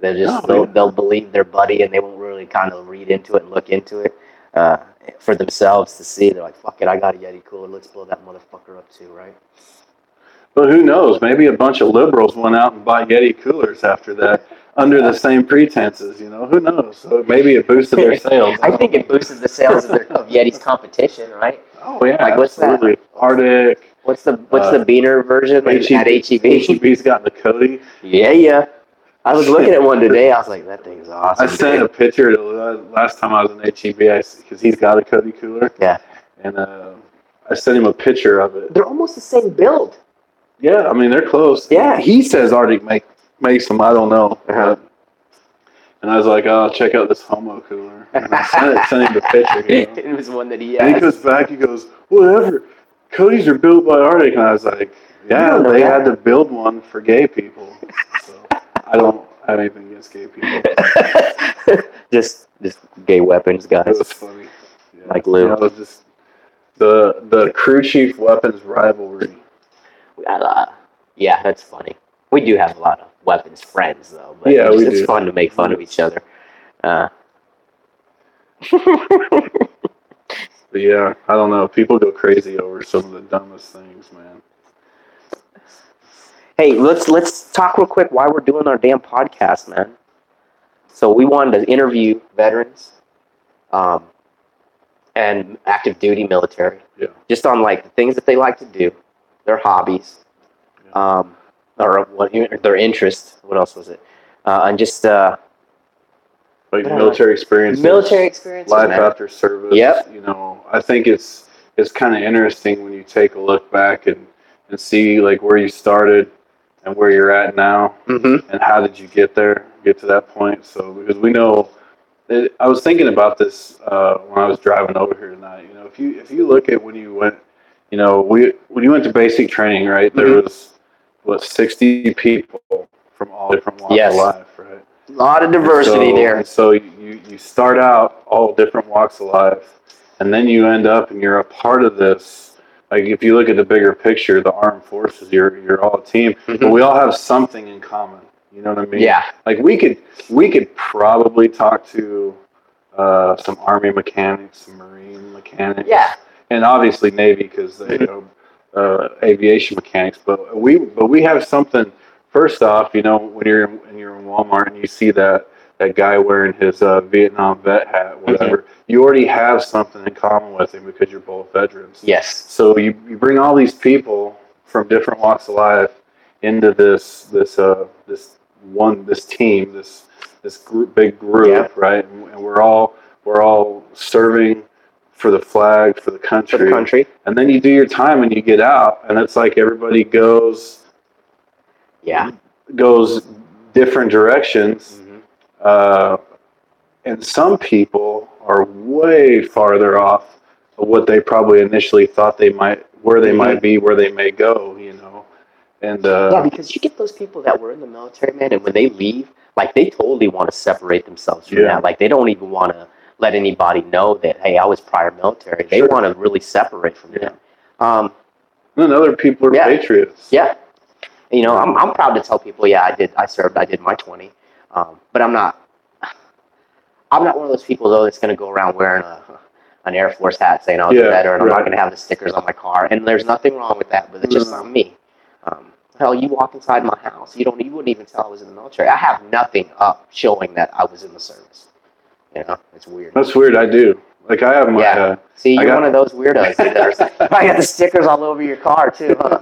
They'll believe their buddy, and they won't really kind of read into it and look into it for themselves to see. They're like, fuck it, I got a Yeti cooler. Let's blow that motherfucker up too, right? But who knows? Maybe a bunch of liberals went out and bought Yeti coolers after that, under the same pretenses. Who knows? So maybe it boosted their sales. I think it boosted the sales of Yeti's competition, right? Oh yeah, like what's absolutely. that? Arctic. What's the Beaner version at HEB? HEB's got the Cody. Yeah. I was looking at one today. I was like, that thing's awesome. I sent a picture last time I was in HEB because he's got a Cody cooler. Yeah. And I sent him a picture of it. They're almost the same build. Yeah, I mean they're close. Yeah. He says Arctic makes them. I don't know. Uh-huh. And I was like, oh, check out this Homo cooler. And I sent him the picture. It was one that he had. And he goes back, he goes, whatever. Cody's are built by Arctic. And I was like, yeah, they had to build one for gay people. So I don't have anything against gay people. just gay weapons, guys. It was funny. Yeah. Like Lou. It was just the crew chief weapons rivalry. Yeah, that's funny. We do have a lot of weapons friends, though. But Yeah, it's fun to make fun of each other. But yeah, I don't know. People go crazy over some of the dumbest things, man. Hey, let's talk real quick why we're doing our damn podcast, man. So we wanted to interview veterans, and active duty military. Yeah. Just on like the things that they like to do, their hobbies, or what their interests. What else was it? And just like military experiences. Life man. after service. Yep. I think it's kind of interesting when you take a look back and see like where you started and where you're at now, and how did you get to that point. So because we know, I was thinking about this when I was driving over here tonight. If you look at when you went, when you went to basic training, right? There was 60 people from all different walks of life, right? A lot of diversity there. So you start out all different walks of life, and then you end up and you're a part of this. Like if you look at the bigger picture, the armed forces, you're all a team, but we all have something in common. You know what I mean? Yeah. Like we could probably talk to some Army mechanics, some Marine mechanics, and obviously Navy because they aviation mechanics. But we have something. First off, when you're in Walmart and you see that guy wearing his Vietnam vet hat, whatever, you already have something in common with him because you're both veterans. Yes. So you bring all these people from different walks of life into this team, this big group, right? And we're all serving for the flag, for the country. And then you do your time and you get out, and it's like everybody goes different directions. And some people are way farther off of what they probably initially thought where they might be, where they may go, And because you get those people that were in the military, man, and when they leave, like they totally want to separate themselves from that. Like they don't even want to let anybody know that, hey, I was prior military. They want to really separate from that. And other people are patriots. Yeah. I'm proud to tell people, I served, I did my 20. But I'm not one of those people, though, that's going to go around wearing an Air Force hat saying I was a veteran. I'm not going to have the stickers on my car. And there's nothing wrong with that, but it's just not me. Hell, you walk inside my house, you wouldn't even tell I was in the military. I have nothing up showing that I was in the service. It's weird. That's weird. I do. Like I have my. Yeah. See, you're one of those weirdos. There's I got the stickers all over your car too, huh?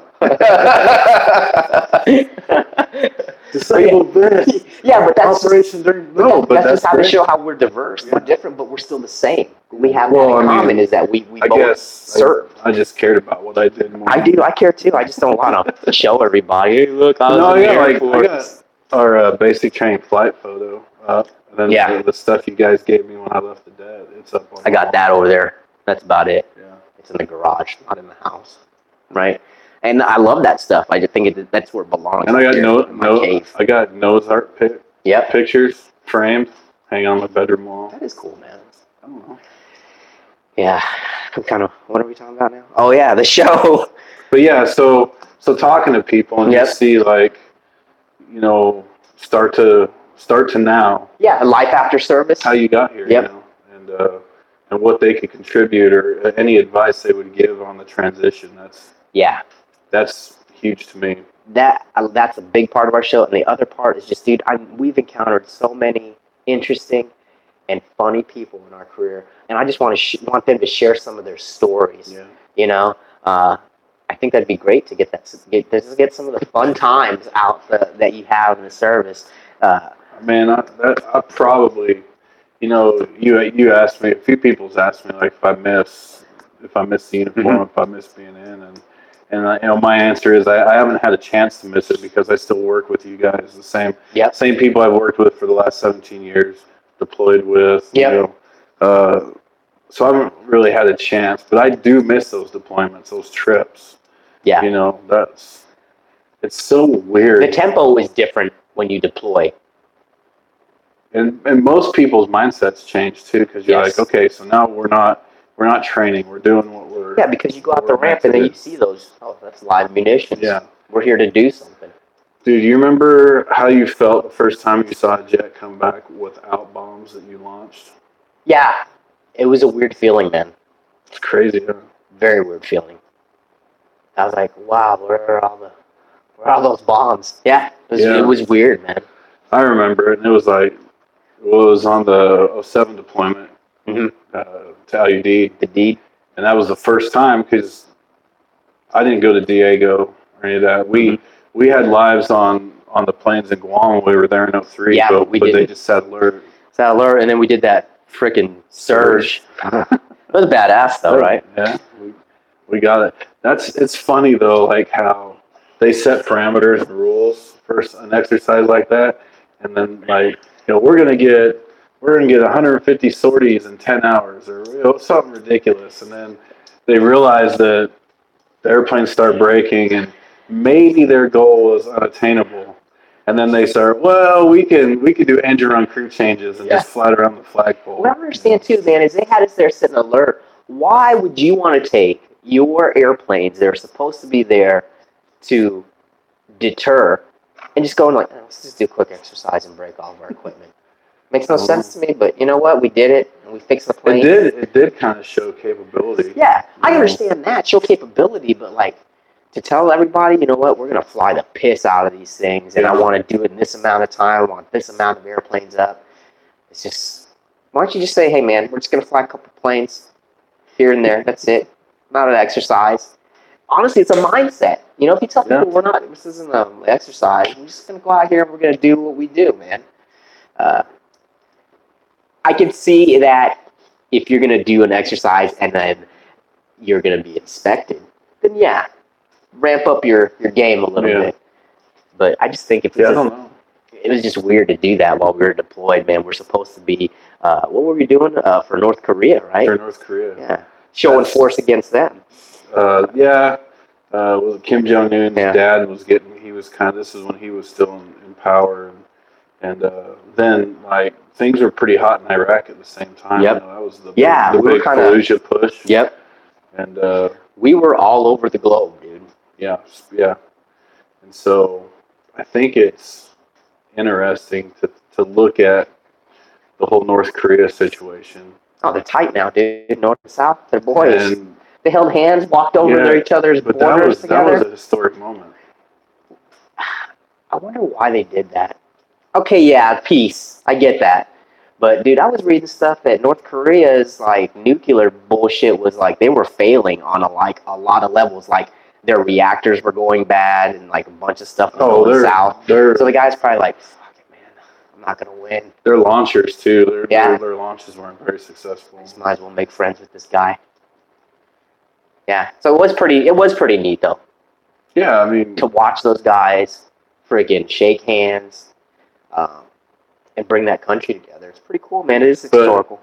Disabled this. Yeah, but that's Operation during that's just how to show how we're diverse. We're different, but we're still the same. We have that in common is that we both serve. I just cared about what I did more. I do. I care too. I just don't want to show everybody. Hey, look, I was in the Air Force. I got our basic training flight photo up. And then the stuff you guys gave me when I left the dead, it's up on I got that over there. That's about it. Yeah. It's in the garage, not in the house. Right? And I love that stuff. I just think that's where it belongs. And I got Noah's Ark pictures framed, hanging on my bedroom wall. That is cool, man. I don't know. Yeah. What are we talking about now? Oh yeah, the show. But yeah, so talking to people and you see like, you know, start to now. Yeah, life after service. How you got here, you know, and what they could contribute or any advice they would give on the transition. That's huge to me. That's a big part of our show, and the other part is just, dude, we've encountered so many interesting and funny people in our career, and I just want them to share some of their stories. Yeah. You know, I think that'd be great to get some of the fun times out that you have in the service. Man, I probably, you know, you asked me, a few people's asked me like if I miss the uniform, if I miss being in, and you know, my answer is I haven't had a chance to miss it because I still work with you guys, the same people I've worked with for the last 17 years, deployed with, you know, so I haven't really had a chance, but I do miss those deployments, those trips. Yeah, you know, it's so weird. The tempo is different when you deploy. And most people's mindsets change too, because you're like, okay, so now we're not training, we're doing what we're because you go out the ramp and then you see those. Oh, that's live munitions. Yeah, we're here to do something. Dude, you remember how you felt the first time you saw a jet come back without bombs that you launched? Yeah, it was a weird feeling, man. It's crazy, huh? Very weird feeling. I was like, wow, where are all those bombs? Yeah, it was weird, man. I remember it, and it was like. It was on the 07 deployment to LUD. The deed. And that was the first time because I didn't go to Diego or any of that. We had lives on the planes in Guam when we were there in 03, but they just sat alert. And then we did that freaking surge. It was badass though, right? Yeah, we got it. It's funny though, like how they set parameters and rules for an exercise like that, and then like, you know, we're gonna get 150 sorties in 10 hours, or you know, something ridiculous, and then they realize that the airplanes start breaking, and maybe their goal was unattainable, and then they start, well, we can do engine run crew changes and just fly around the flagpole. What I understand too, man, is they had us there sitting alert. Why would you want to take your airplanes that are supposed to be there to deter and just going like, let's just do a quick exercise and break all of our equipment? Makes no sense to me, but you know what? We did it, and we fixed the plane. It did kind of show capability. Yeah, I understand that, show capability, but like, to tell everybody, you know what, we're going to fly the piss out of these things, and I want to do it in this amount of time, I want this amount of airplanes up. It's just, why don't you just say, hey man, we're just going to fly a couple planes here and there, that's it. Not an exercise. Honestly, it's a mindset. You know, if you tell people this isn't an exercise, we're just going to go out here and we're going to do what we do, man. I can see that if you're going to do an exercise and then you're going to be inspected, then yeah, ramp up your game a little bit. But I just think if I don't know. It was just weird to do that while we were deployed, man. We're supposed to be, what were we doing for North Korea, right? For North Korea. Yeah. Showing force against them. Kim Jong-un's dad this is when he was still in power. And then, like, things were pretty hot in Iraq at the same time. Yep. You know, that was the big Fallujah push. Yep. And we were all over the globe, dude. Yeah. And so I think it's interesting to look at the whole North Korea situation. Oh, they're tight now, dude. North and South, they're boys. And, they held hands, walked over each other's borders together. That was a historic moment. I wonder why they did that. Okay, yeah, peace. I get that. But dude, I was reading stuff that North Korea's like nuclear bullshit was like they were failing on a lot of levels. Like their reactors were going bad and like a bunch of stuff was going south. they're So the guy's probably like, "Fuck it, man, I'm not gonna win. their launchers too. Yeah. Their launches weren't very successful. Just might as well make friends with this guy." Yeah. So it was pretty neat though Yeah, I mean, to watch those guys friggin' shake hands, and bring that country together. It's pretty cool, man. It is historical.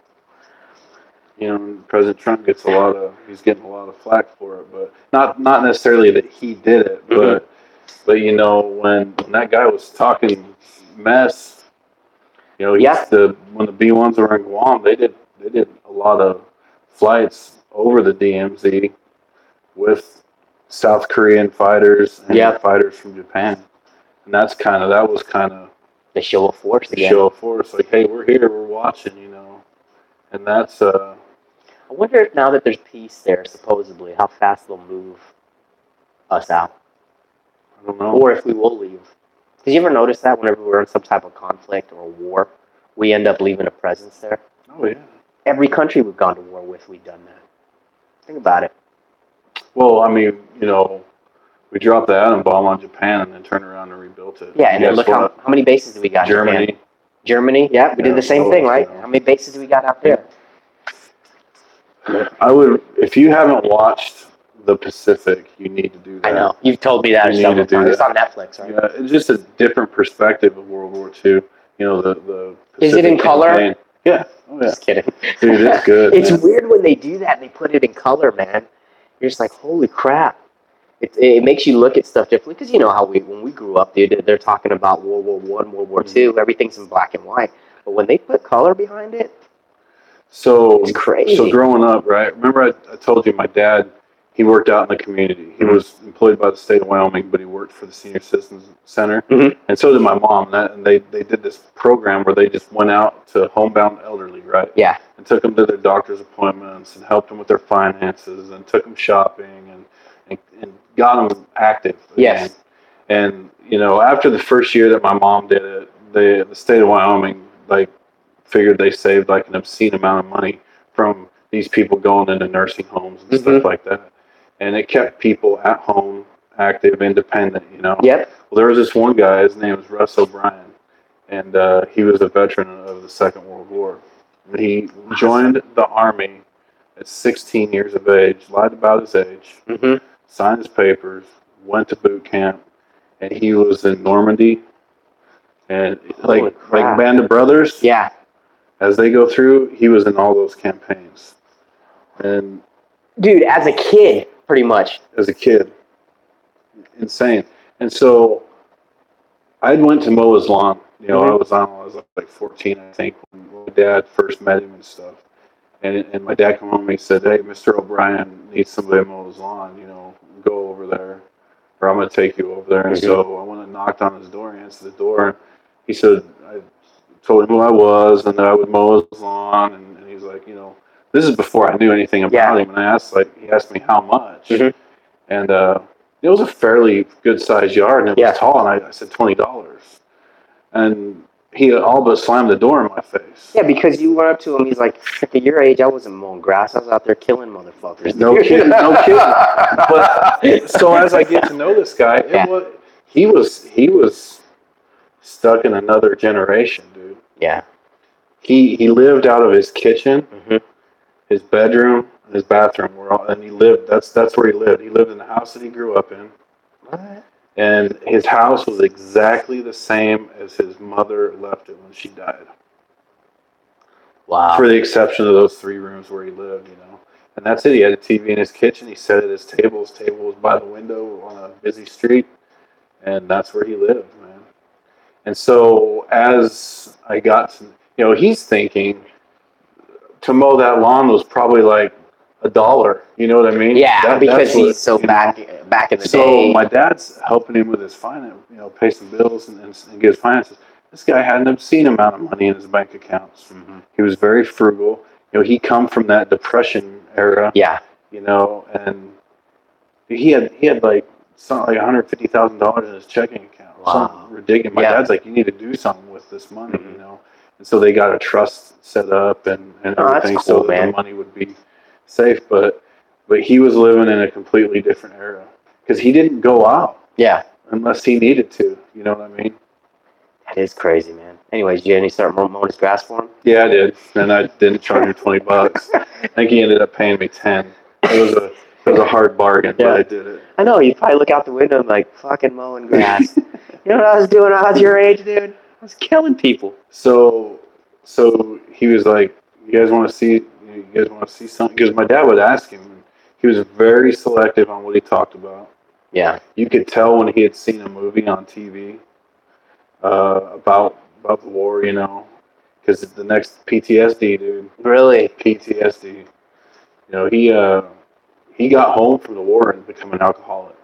you know, President Trump he's getting a lot of flack for it, but not necessarily that he did it, but you know, when that guy was talking mess, you know, when the B-1s were in Guam, they did a lot of flights over the DMZ with South Korean fighters and fighters from Japan, and that was kind of the show of force. The show of force, like, hey, we're here, we're watching, you know, and that's. I wonder if now that there's peace there, supposedly, how fast they'll move us out. I don't know. Or if we will leave. Did you ever notice that whenever we're in some type of conflict or war, we end up leaving a presence there? Oh yeah. Every country we've gone to war with, we've done that. Think about it. Well, I mean, you know, we dropped the atom bomb on Japan and then turned around and rebuilt it. Yeah, and then look how many bases do we got in Japan? Germany, yeah, we did the same thing, right? How many bases do we got out there? I would, if you haven't watched The Pacific, you need to do that. I know. You've told me that several times. It's on Netflix, right? Yeah, it's just a different perspective of World War II. You know, the Pacific Is it in color? Campaign. Yeah. Oh, yeah. Just kidding. Dude, it's good. It's weird when they do that and they put it in color, man. You're just like, holy crap. It makes you look at stuff differently because you know how when we grew up, dude, they're talking about World War I, World War II, everything's in black and white. But when they put color behind it, it's crazy. So growing up, right? Remember I told you my dad, he worked out in the community. He was employed by the state of Wyoming, but he worked for the Senior Citizens Center. And so did my mom. And they did this program where they just went out to homebound elderly, right? Yeah. And took them to their doctor's appointments and helped them with their finances and took them shopping and got them active again. Yes. And, you know, after the first year that my mom did it, the state of Wyoming, like, figured they saved, like, an obscene amount of money from these people going into nursing homes and stuff like that. And it kept people at home, active, independent, you know? Yep. Well, there was this one guy, his name was Russ O'Brien, and he was a veteran of the Second World War. And he joined the Army at 16 years of age, lied about his age, signed his papers, went to boot camp, and he was in Normandy. And like Band of Brothers, yeah, as they go through, he was in all those campaigns. And dude, as a kid, pretty much. As a kid, insane. And so I went to mow his lawn. You know, I was like 14, I think, when my dad first met him and stuff. And my dad came home and he said, "Hey, Mr. O'Brien needs somebody to mow his lawn. You know, go over there, or I'm going to take you over there." And so I went and knocked on his door. He answered the door, and he said, I told him who I was and that I would mow his lawn. And he's like, you know, this is before I knew anything about him. And he asked me how much, and it was a fairly good sized yard, and it was tall. And I said $20, and he all but slammed the door in my face. Yeah, because you went up to him. He's like, "At your age, I wasn't mowing grass. I was out there killing motherfuckers." No kidding. But so as I get to know this guy, he was stuck in another generation, dude. Yeah. He lived out of his kitchen, his bedroom, and his bathroom. And he lived. That's where he lived. He lived in the house that he grew up in. What? And his house was exactly the same as his mother left it when she died. Wow. For the exception of those 3 rooms where he lived, you know. And that's it. He had a TV in his kitchen. He sat at his table. His table was by the window on a busy street. And that's where he lived, man. And so as I got to, you know, he's thinking to mow that lawn was probably like $1. You know what I mean? Yeah, because he's so back in the day. So my dad's helping him with his finance, you know, pay some bills and get his finances. This guy had an obscene amount of money in his bank accounts. He was very frugal. You know, he come from that Depression era. Yeah. You know, and he had like something like $150,000 in his checking account. Wow. Something ridiculous. My dad's like, you need to do something with this money, you know. and so they got a trust set up and Oh, that's everything, cool, so that man. the money would be safe. But he was living in a completely different era because he didn't go out Yeah, unless he needed to. You know what I mean? that is crazy, man. Anyways, did you start mowing his grass for him? Yeah, I did, and I didn't charge him $20. I think he ended up paying me 10. It was a hard bargain, Yeah. but I did it. I know, you probably look out the window and like, fucking mowing grass. You know what I was doing when I was your age, dude? I was killing people. So he was like, "You guys want to see? You guys want to see something?" Because my dad would ask him. And he was very selective on what he talked about. Yeah. You could tell when he had seen a movie on TV about the war, you know, because the next PTSD, dude, Really? PTSD. You know, he got home from the war and became an alcoholic,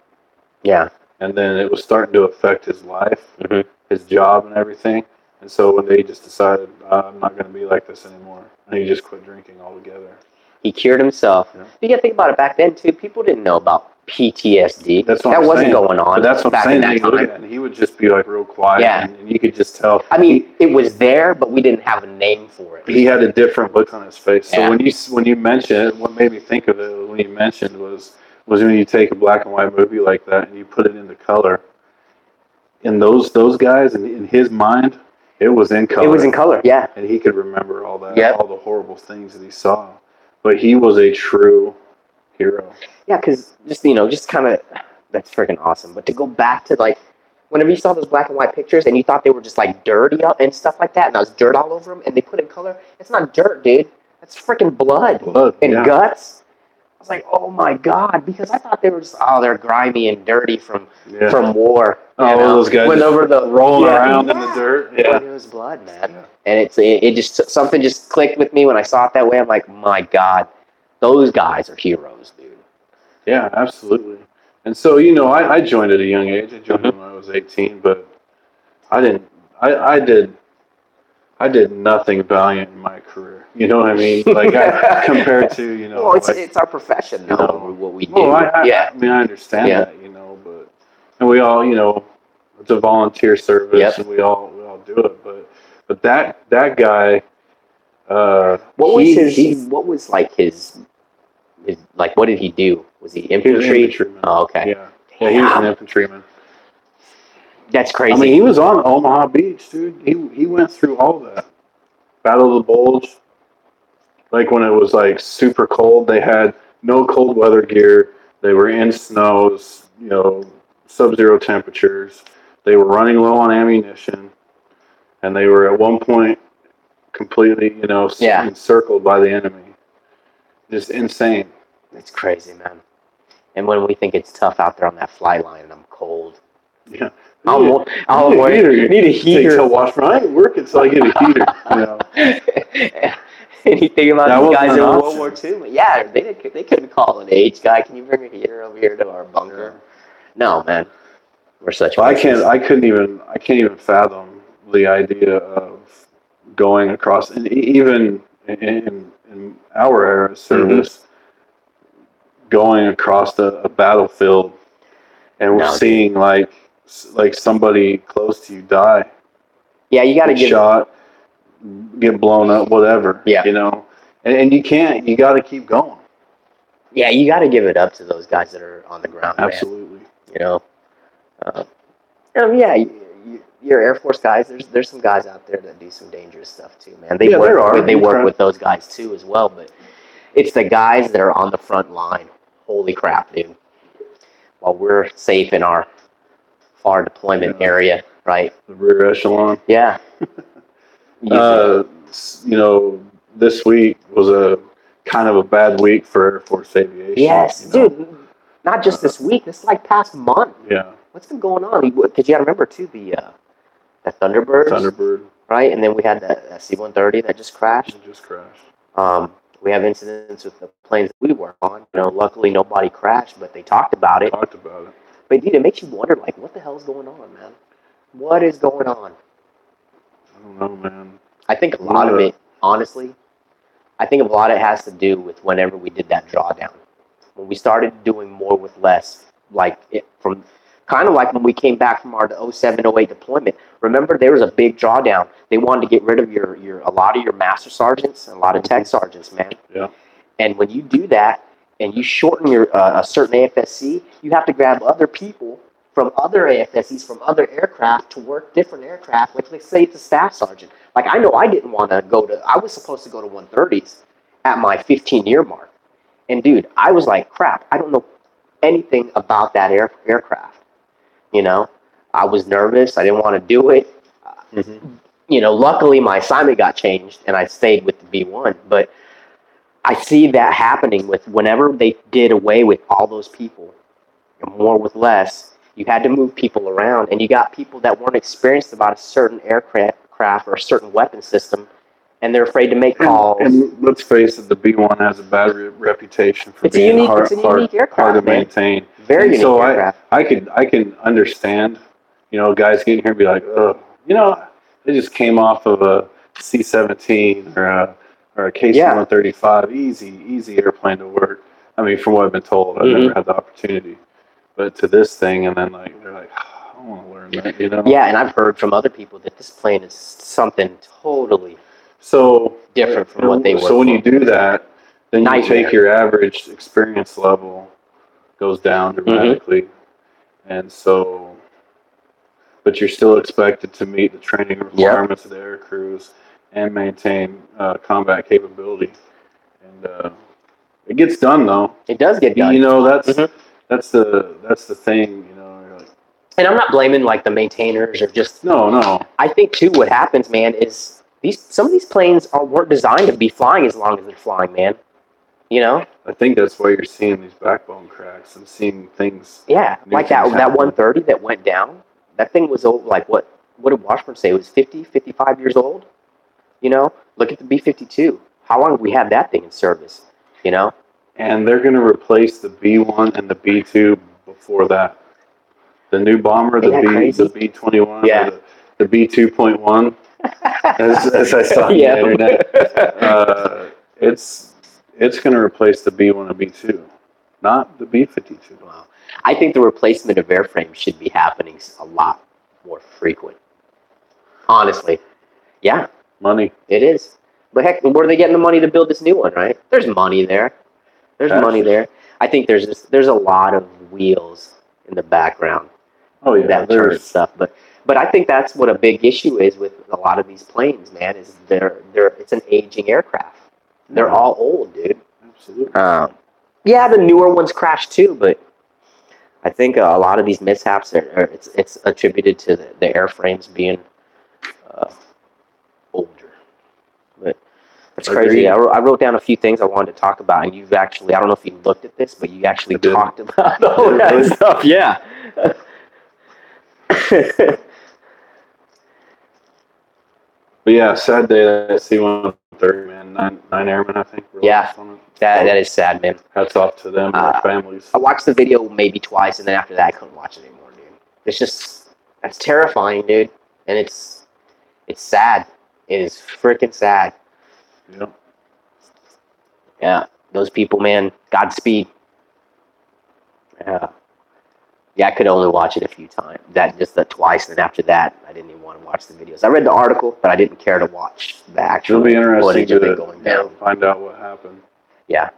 Yeah. and then it was starting to affect his life, Mhm. his job, and everything. And so when they just decided, I'm not going to be like this anymore, and he just quit drinking altogether. He cured himself. Yeah. You gotta think about it back then, too. People didn't know about PTSD. That's what that I'm wasn't saying. going on But that's what back I'm saying. in And that you look time. at it, and he would just be like real quiet, Yeah. and you could just tell. I mean, it was there, but we didn't have a name for it. He had a different look on his face. So Yeah. when you mentioned it, what made me think of it when you mentioned was when you take a black and white movie like that and you put it into color. And those guys in his mind, it was in color. It was in color, yeah. And he could remember all that, Yep. all the horrible things that he saw. But he was a true hero. Yeah, because just kind of, that's freaking awesome. But to go back to like, whenever you saw those black and white pictures and you thought they were just like dirty up and stuff like that, and there was dirt all over them, and they put in color, it's not dirt, dude. That's freaking blood and yeah. guts. I was like, oh my god, because I thought they were just they're grimy and dirty from war. Oh, those guys went over the rolling around in the dirt. Yeah, but it was blood, man. Yeah. And it just something just clicked with me when I saw it that way. I'm like, my god, those guys are heroes, dude. Yeah, absolutely. And so I joined at a young age. I joined when I was 18, but I didn't. I did nothing valiant in my career. You know what I mean? Like compared to Well, it's our profession, what we do. Well, I mean, I understand that, but and we all, it's a volunteer service, and we all do it. But that guy, what was what did he do? Was he infantry? He was an infantryman. Oh, okay. Yeah, he was an infantryman. That's crazy. I mean, he was on Omaha Beach, dude. He went through all that. Battle of the Bulge. Like when it was like super cold, they had no cold weather gear. They were in snows, sub-zero temperatures. They were running low on ammunition, and they were at one point completely, encircled by the enemy. Just insane. It's crazy, man. And when we think it's tough out there on that fly line, and I'm cold. Yeah. I'll need a heater. To wash my work until I get a heater. And you think about the guys in World War II. Yeah, they couldn't call an H guy. Can you bring a heater over here to our bunker? Yeah. No, man. We're such. Well, I can't even fathom the idea of going across, and even in our era of service, going across a battlefield, and we're seeing like somebody close to you die. Yeah, you got to get shot, get blown up, whatever. Yeah, and you can't. You got to keep going. Yeah, you got to give it up to those guys that are on the ground. Absolutely. Man. Your Air Force guys. There's some guys out there that do some dangerous stuff too, man. They work with those guys too as well, but it's the guys that are on the front line. Holy crap, dude! While we're safe in our far deployment area, right? The rear echelon. Yeah. This week was a kind of a bad week for Air Force aviation. Yes, dude. Not just this week. This is like past month. Yeah. What's been going on? Because you got to remember too the Thunderbird. Right, and then we had that C-130 that just crashed. We have incidents with the planes that we work on. Luckily nobody crashed, but they talked about it. But dude, it makes you wonder, like, what the hell's going on, man? What is going on? I don't know, man. I think a lot of it, honestly, has to do with whenever we did that drawdown. When we started doing more with less, like from Kind of like when we came back from our 07, 08 deployment. Remember, there was a big drawdown. They wanted to get rid of a lot of your master sergeants and a lot of tech sergeants, man. Yeah. And when you do that and you shorten your a certain AFSC, you have to grab other people from other AFSCs from other aircraft to work different aircraft. Like, let's say it's a staff sergeant. Like, I know I didn't want to go to. I was supposed to go to 130s at my 15-year mark. And dude, I was like, crap, I don't know anything about that aircraft. You know, I was nervous. I didn't want to do it. You know, luckily my assignment got changed and I stayed with the B1. But I see that happening with whenever they did away with all those people, more with less, you had to move people around, and you got people that weren't experienced about a certain aircraft or a certain weapon system, and they're afraid to make calls. And let's face it, the B1 has a bad reputation for It's a being unique hard aircraft, to man. maintain. Very And unique so aircraft. I can understand, you know, guys getting here and be like, oh, you know, they just came off of a C-17 or a KC-135, easy airplane to work. I mean, from what I've been told, I've never had the opportunity. But to this thing, and then like they're like, oh, I want to learn that, you know? Yeah, and I've heard from other people that this plane is something totally different from what they were. So when you do that, then you Nightmare. take your average experience level goes down dramatically, and so, but you're still expected to meet the training requirements of the air crews and maintain combat capability, and it gets done though. It does get done. You know, that's the thing. You know, you're like, and I'm not blaming like the maintainers or just no. I think too what happens, man, is some of these planes weren't designed to be flying as long as they're flying, man. You know? I think that's why you're seeing these backbone cracks and seeing things. Yeah, like that 130 that went down. That thing was old. Like what did Washburn say? It was 50, 55 years old. You know, look at the B-52. How long have we had that thing in service? You know? And they're going to replace the B-1 and the B-2 before that. The new bomber, the B-21, yeah. the B-2.1, as I saw on the internet. It's going to replace the B-1 and B-2, not the B-52. Wow. I think the replacement of airframes should be happening a lot more frequent. Honestly. Yeah. Money. It is. But heck, where are they getting the money to build this new one, right? There's money there. There's money there. I think there's a lot of wheels in the background. Oh yeah, that turn stuff. But I think that's what a big issue is with a lot of these planes, man. Is it's an aging aircraft. They're all old, dude. Absolutely. Yeah, the newer ones crash too, but I think a lot of these mishaps it's attributed to the airframes being older. But it's crazy. I wrote down a few things I wanted to talk about, and you've actually, I don't know if you looked at this, but you actually talked about all that stuff. Yeah. But yeah, sad day that C-130, man. Nine airmen, I think. Yeah, that is sad, man. Hats off to them and their families. I watched the video maybe twice, and then after that, I couldn't watch it anymore, dude. It's just, that's terrifying, dude. And it's sad. It is freaking sad. Yep. Yeah, those people, man. Godspeed. Yeah. Yeah, I could only watch it a few times. Twice, and then after that, I didn't even want to watch the videos. I read the article, but I didn't care to watch the actual footage of it going down. Find out what happened. Yeah.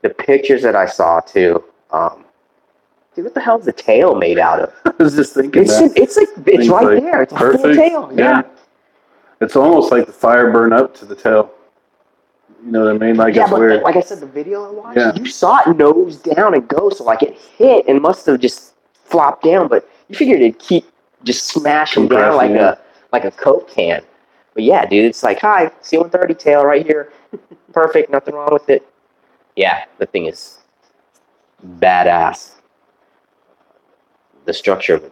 The pictures that I saw too. Dude, what the hell is the tail made out of? I was just thinking it's right there. It's a full tail. Yeah. It's almost like the fire burned up to the tail. You know what I mean? Like, it's weird. Like I said, the video I watched, you saw it nose down and go, so like it hit and must have just flopped down, but you figured it'd keep just smashing down like a Coke can. But yeah, dude, it's like, hi, C-130 tail right here. Perfect, nothing wrong with it. Yeah, the thing is badass. The structure of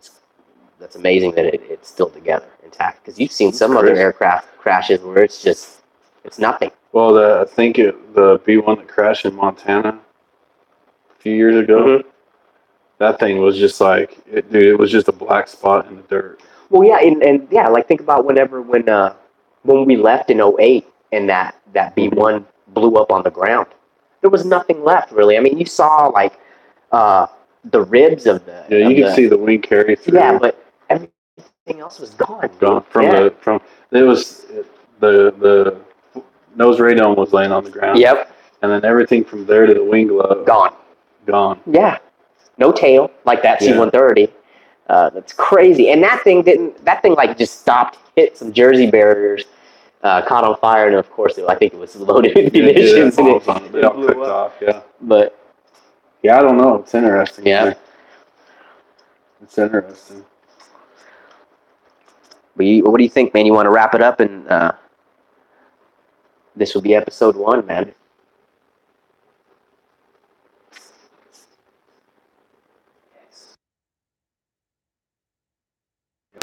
that's amazing that it's still together, intact. Because you've seen some other aircraft crashes where it's nothing. Well, I think the B-1 that crashed in Montana a few years ago, that thing was just like, it was just a black spot in the dirt. Well, yeah, and yeah, like think about when we left in 08 and that B-1 blew up on the ground. There was nothing left, really. I mean, you saw like the ribs of the. Yeah, you can see the wing carry through. Yeah, but everything else was gone. Gone from Yeah. the nose radome was laying on the ground. Yep. And then everything from there to the wing glove Gone. Yeah. No tail like that Yeah. C-130. That's crazy. And that thing like just stopped, hit some Jersey barriers, caught on fire, and of course, I think it was loaded with munitions, and it all blew cooked up. off. Yeah. But yeah, I don't know. It's interesting. Yeah. It's interesting. But what do you think, man? You want to wrap it up, and this will be episode 1, man.